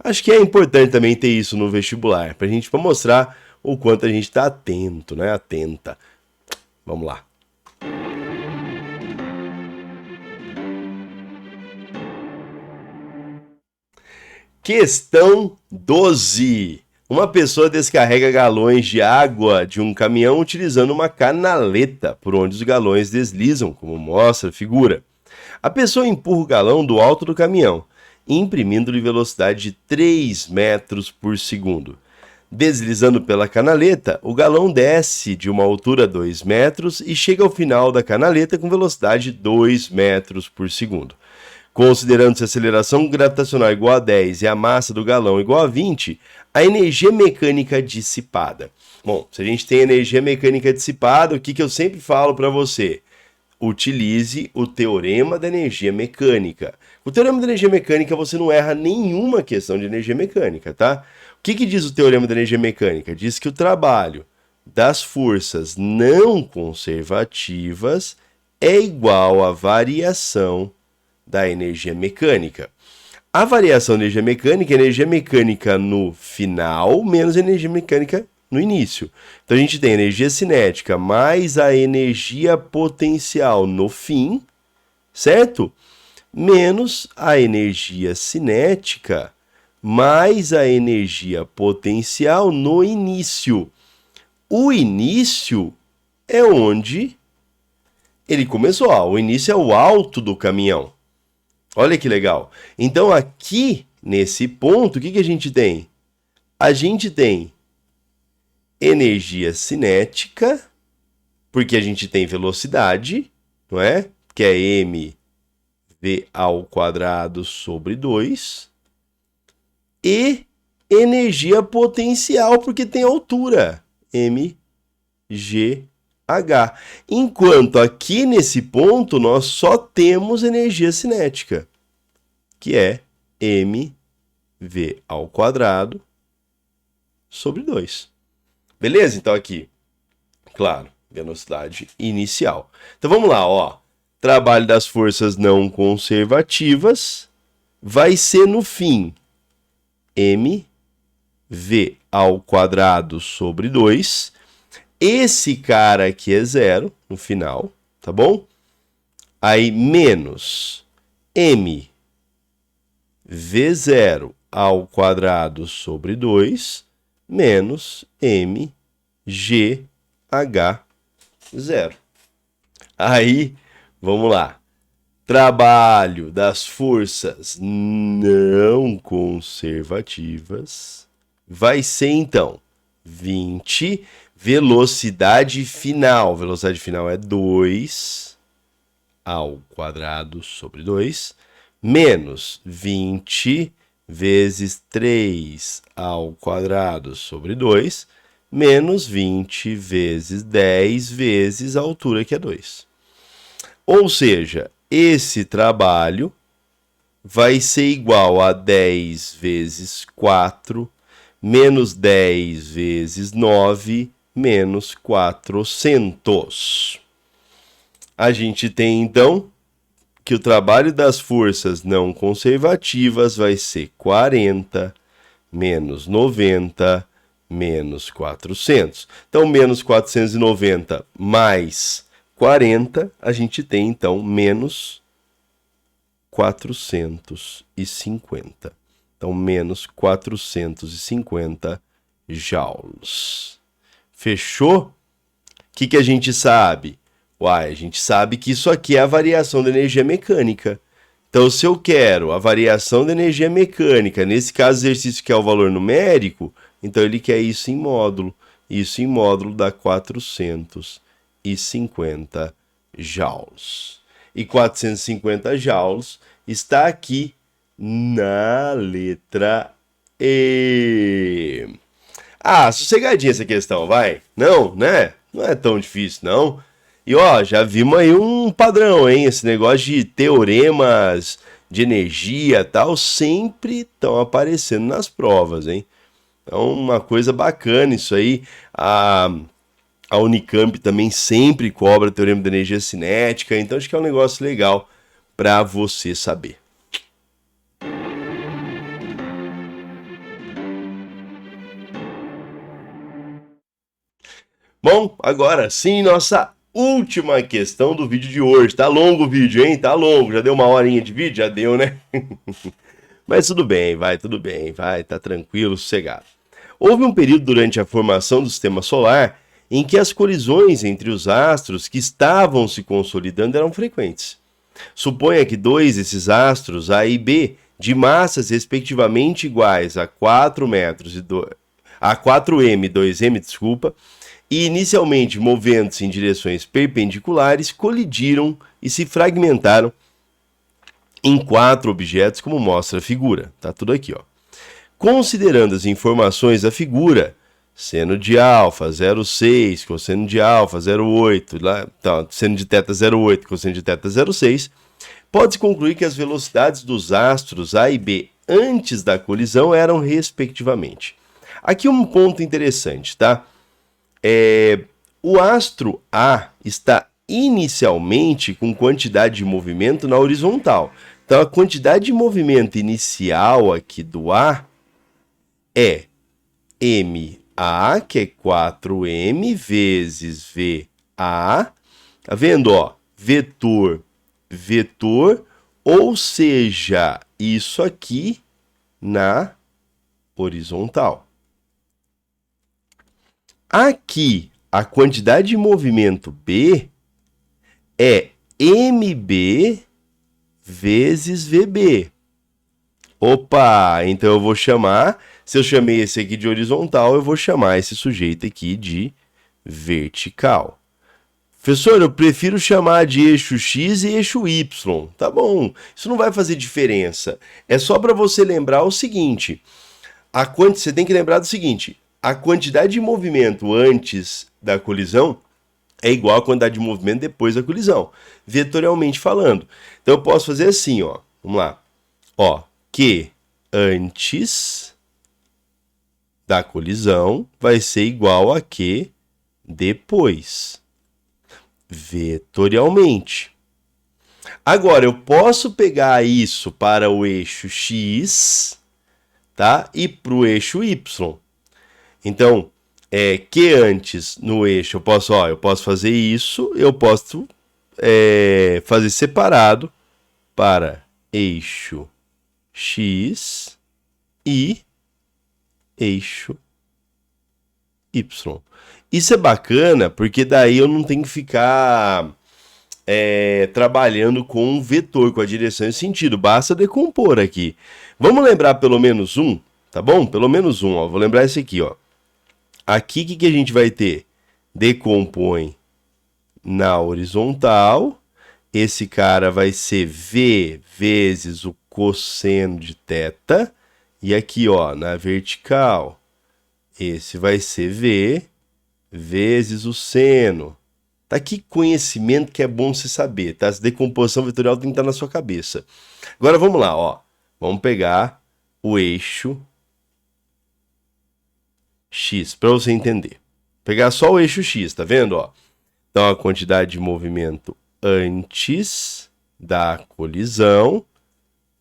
acho que é importante também ter isso no vestibular, pra mostrar o quanto a gente tá atento, né? Atenta. Vamos lá. Questão 12. Uma pessoa descarrega galões de água de um caminhão utilizando uma canaleta, por onde os galões deslizam, como mostra a figura. A pessoa empurra o galão do alto do caminhão, imprimindo-lhe velocidade de 3 metros por segundo. Deslizando pela canaleta, o galão desce de uma altura 2 metros e chega ao final da canaleta com velocidade de 2 metros por segundo. Considerando-se a aceleração gravitacional igual a 10 e a massa do galão igual a 20, a energia mecânica dissipada. Bom, se a gente tem energia mecânica dissipada, o que eu sempre falo para você? Utilize o teorema da energia mecânica. O teorema da energia mecânica você não erra nenhuma questão de energia mecânica, tá? O que diz o teorema da energia mecânica? Diz que o trabalho das forças não conservativas é igual à variação da energia mecânica. A variação da energia mecânica no final menos energia mecânica no início. Então a gente tem energia cinética mais a energia potencial no fim, certo? Menos a energia cinética mais a energia potencial no início. O início é onde ele começou. O início é o alto do caminhão. Olha que legal. Então, aqui, nesse ponto, o que a gente tem? A gente tem energia cinética, porque a gente tem velocidade, não é? Que é mv ao quadrado sobre 2. E energia potencial, porque tem altura, mgh. Enquanto aqui nesse ponto nós só temos energia cinética, que é mv ao quadrado sobre 2. Beleza? Então aqui, claro, velocidade inicial. Então vamos lá, ó. Trabalho das forças não conservativas vai ser no fim mv ao quadrado sobre 2. Esse cara aqui é zero no final, tá bom? Aí menos mv0 ao quadrado sobre 2 menos mgh0. Aí, vamos lá. Trabalho das forças não conservativas vai ser, então, 20. Velocidade final. Velocidade final é 2 ao quadrado sobre 2 menos 20 vezes 3 ao quadrado sobre 2 menos 20 vezes 10 vezes a altura, que é 2. Ou seja, esse trabalho vai ser igual a 10 vezes 4 menos 10 vezes 9 menos 400. A gente tem, então, que o trabalho das forças não conservativas vai ser 40 menos 90 menos 400. Então, menos 490 mais 40, a gente tem, então, menos 450. Então, menos 450 joules. Fechou? O que a gente sabe? Uai, a gente sabe que isso aqui é a variação da energia mecânica. Então, se eu quero a variação da energia mecânica, nesse caso, o exercício quer o valor numérico, então ele quer isso em módulo. Isso em módulo dá 450 joules. E 450 joules está aqui na letra E. Ah, sossegadinha essa questão, vai. Não, né? Não é tão difícil, não. E ó, já vimos aí um padrão, hein? Esse negócio de teoremas de energia e tal sempre estão aparecendo nas provas, hein? Então, uma coisa bacana isso aí. A Unicamp também sempre cobra teorema da energia cinética, então acho que é um negócio legal para você saber. Bom, agora sim, nossa última questão do vídeo de hoje. Tá longo o vídeo, hein? Tá longo. Já deu uma horinha de vídeo? Já deu, né? Mas tudo bem, vai, tá tranquilo, sossegado. Houve um período durante a formação do sistema solar em que as colisões entre os astros que estavam se consolidando eram frequentes. Suponha que dois desses astros, A e B, de massas respectivamente iguais a 4 metros e a 4m e 2m, e inicialmente movendo-se em direções perpendiculares, colidiram e se fragmentaram em 4 objetos, como mostra a figura. Tá tudo aqui, ó. Considerando as informações da figura, seno de alfa 0,6, cosseno de alfa 0,8, seno de θ 0,8, cosseno de θ 0,6, pode-se concluir que as velocidades dos astros A e B antes da colisão eram respectivamente. Aqui um ponto interessante, tá? O astro A está inicialmente com quantidade de movimento na horizontal. Então, a quantidade de movimento inicial aqui do A é MA, que é 4M vezes VA. Tá vendo, ó? Vetor, vetor, ou seja, isso aqui na horizontal. Aqui, a quantidade de movimento B é MB vezes VB. Opa, então eu vou chamar, se eu chamei esse aqui de horizontal, eu vou chamar esse sujeito aqui de vertical. Professor, eu prefiro chamar de eixo X e eixo Y. Tá bom, isso não vai fazer diferença. É só para você lembrar o seguinte, você tem que lembrar do seguinte, a quantidade de movimento antes da colisão é igual à quantidade de movimento depois da colisão, vetorialmente falando. Então eu posso fazer assim, ó. Vamos lá. Ó, que antes da colisão vai ser igual a que depois, vetorialmente. Agora eu posso pegar isso para o eixo X, tá? E para o eixo Y. Então, que antes no eixo eu posso fazer isso, eu posso fazer separado para eixo X e eixo Y. Isso é bacana porque daí eu não tenho que ficar trabalhando com um vetor, com a direção e sentido. Basta decompor aqui. Vamos lembrar pelo menos um, tá bom? Pelo menos um, ó. Vou lembrar esse aqui, ó. Aqui, o que a gente vai ter? Decompõe na horizontal. Esse cara vai ser V vezes o cosseno de θ. E aqui, ó, na vertical, esse vai ser V vezes o seno. Tá aqui conhecimento que é bom você saber, tá? Essa decomposição vetorial tem que estar na sua cabeça. Agora vamos lá, ó. Vamos pegar o eixo X para você entender, pegar só o eixo X, tá vendo? Ó? Então, a quantidade de movimento antes da colisão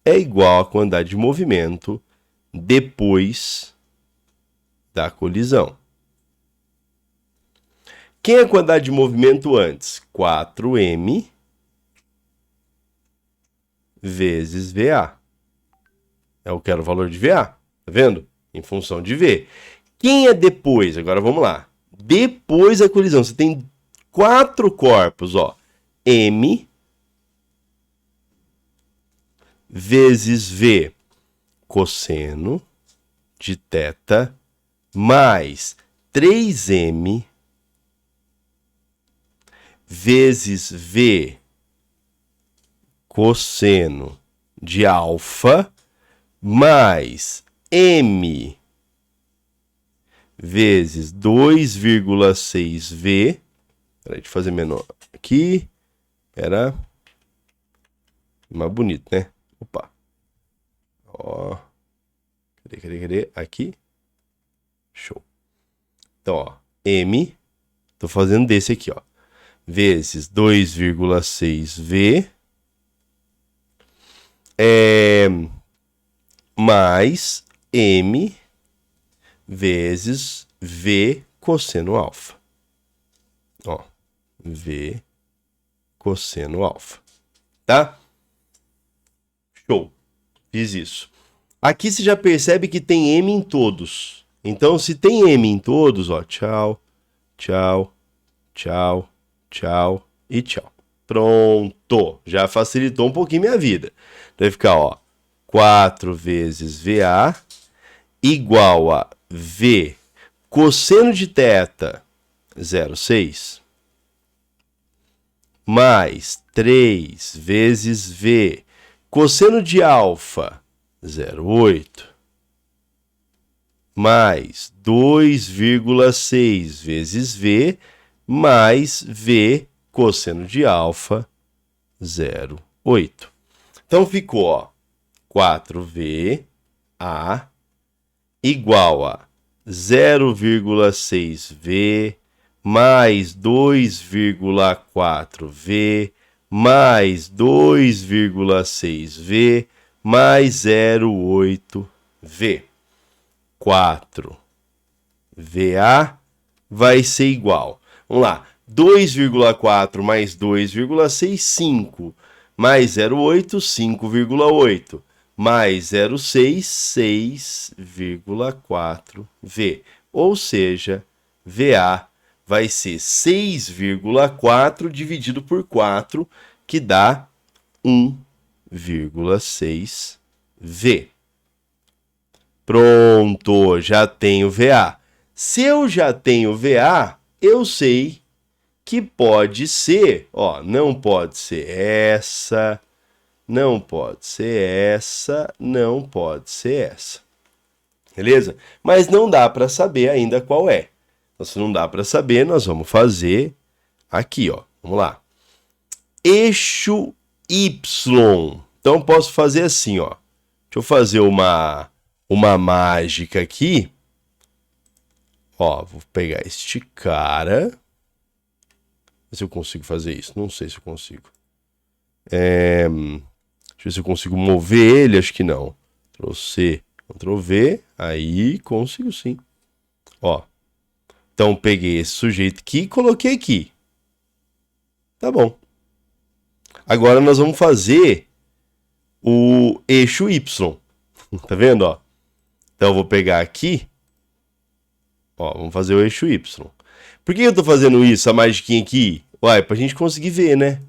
é igual à quantidade de movimento depois da colisão. Quem é a quantidade de movimento antes? 4m vezes VA. Eu quero o valor de VA, tá vendo? Em função de V. Quem é depois? Agora vamos lá. Depois da colisão, você tem 4 corpos, ó. M vezes V cosseno de θ mais 3m vezes V cosseno de alfa mais m vezes 2,6v. Peraí, deixa eu fazer menor aqui. Era mais bonito, né? Opa. Ó. Cadê? Aqui. Show. Então, ó. M. Tô fazendo desse aqui, ó. Vezes 2,6v. Mais m vezes v cosseno alfa. Ó, v cosseno alfa. Tá? Show. Fiz isso. Aqui você já percebe que tem m em todos. Então, se tem m em todos, ó, tchau, tchau, tchau, tchau e tchau. Pronto. Já facilitou um pouquinho minha vida. Vai ficar, ó, 4 vezes VA igual a V cosseno de θ 0,6 mais 3 vezes V cosseno de alfa 0,8 mais 2,6 vezes V mais V cosseno de alfa 0,8. Então ficou, ó, 4VA igual a 0,6V mais 2,4V mais 2,6V mais 0,8V. 4VA vai ser igual. Vamos lá. 2,4 mais 2,6, 5. Mais 0,8, 5,8. Mais 0,6, 6,4V. Ou seja, VA vai ser 6,4 dividido por 4, que dá 1,6V. Pronto, já tenho VA. Se eu já tenho VA, eu sei que pode ser, ó, não pode ser essa, não pode ser essa, não pode ser essa. Beleza? Mas não dá para saber ainda qual é. Então, se não dá para saber, nós vamos fazer aqui, ó. Vamos lá. Eixo Y. Então, posso fazer assim, ó. Deixa eu fazer uma mágica aqui. Ó, vou pegar este cara. Se eu consigo fazer isso. Não sei se eu consigo. Deixa eu ver se eu consigo mover ele. Acho que não. Ctrl-C, Ctrl-V. Aí consigo sim. Ó. Então peguei esse sujeito aqui e coloquei aqui. Tá bom. Agora nós vamos fazer o eixo Y. Tá vendo, ó? Então eu vou pegar aqui. Ó, vamos fazer o eixo Y. Por que eu tô fazendo isso, a magiquinha aqui? Uai, pra gente conseguir ver, né?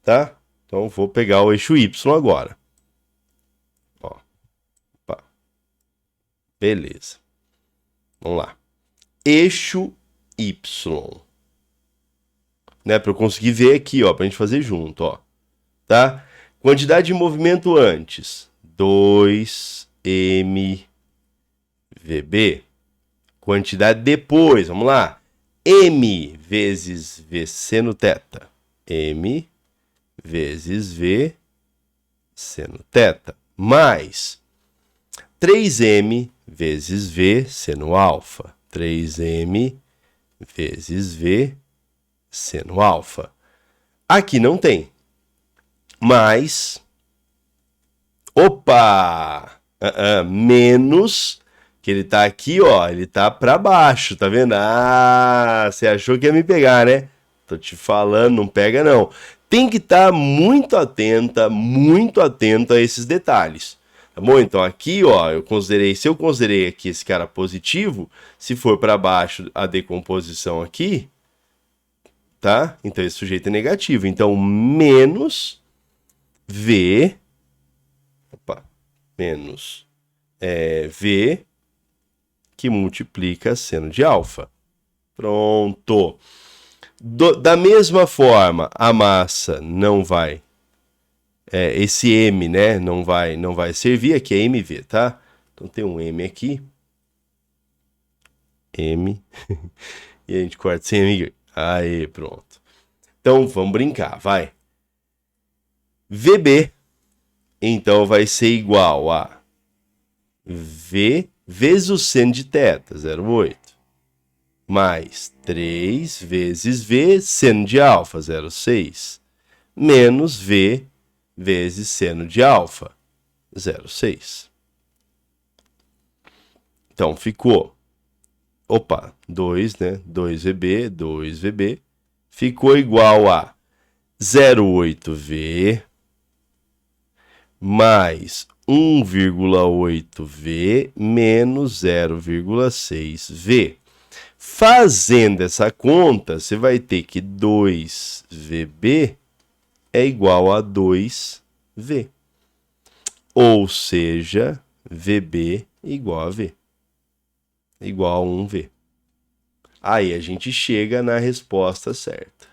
Tá? Então eu vou pegar o eixo Y agora. Ó. Opa. Beleza. Vamos lá. Eixo Y. Né? Pra eu conseguir ver aqui, ó. Pra gente fazer junto, ó. Tá? Quantidade de movimento antes. 2mVB. Quantidade depois, vamos lá. M vezes V seno θ. M vezes V seno θ. Mais 3m vezes V seno alfa. 3m vezes V seno alfa. Aqui não tem. Mas, opa! Menos, que ele tá aqui, ó, ele tá para baixo, tá vendo? Ah, você achou que ia me pegar, né? Tô te falando, não pega não. Tem que estar muito atento a esses detalhes. Tá bom? Então aqui, ó, se eu considerei aqui esse cara positivo, se for para baixo a decomposição aqui, tá? Então esse sujeito é negativo. Então menos V, V que multiplica seno de alfa. Pronto. Da mesma forma, a massa não vai, esse M, né, não vai servir, aqui é MV, tá? Então tem um M aqui, M, e a gente corta sem M, aí pronto. Então vamos brincar, vai. VB, então vai ser igual a V vezes o seno de θ, 0,8. Mais 3 vezes V seno de alfa, 0,6. Menos V vezes seno de alfa, 0,6. Então ficou, 2, né? 2VB, ficou igual a 0,8V mais 1,8V menos 0,6V. Fazendo essa conta, você vai ter que 2VB é igual a 2V. Ou seja, VB igual a V. Igual a 1V. Aí a gente chega na resposta certa.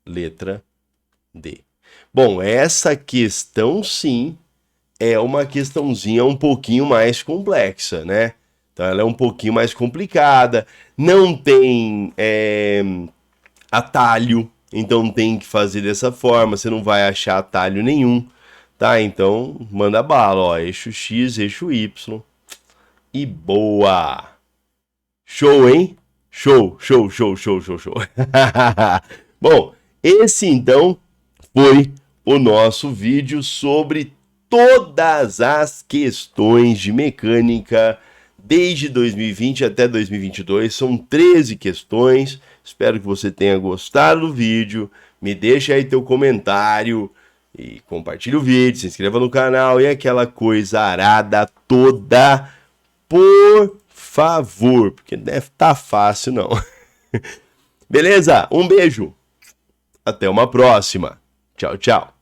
Letra D. Bom, essa questão sim é uma questãozinha um pouquinho mais complexa, né? Então ela é um pouquinho mais complicada, não tem atalho, então tem que fazer dessa forma, você não vai achar atalho nenhum, tá? Então manda bala, ó, eixo X, eixo Y e boa! Show, hein? Show. Bom, esse então foi o nosso vídeo sobre todas as questões de mecânica desde 2020 até 2022. São 13 questões. Espero que você tenha gostado do vídeo. Me deixa aí teu comentário e compartilhe o vídeo, se inscreva no canal e aquela coisa arada toda, por favor, porque deve estar fácil não. Beleza? Um beijo. Até uma próxima. Tchau, tchau.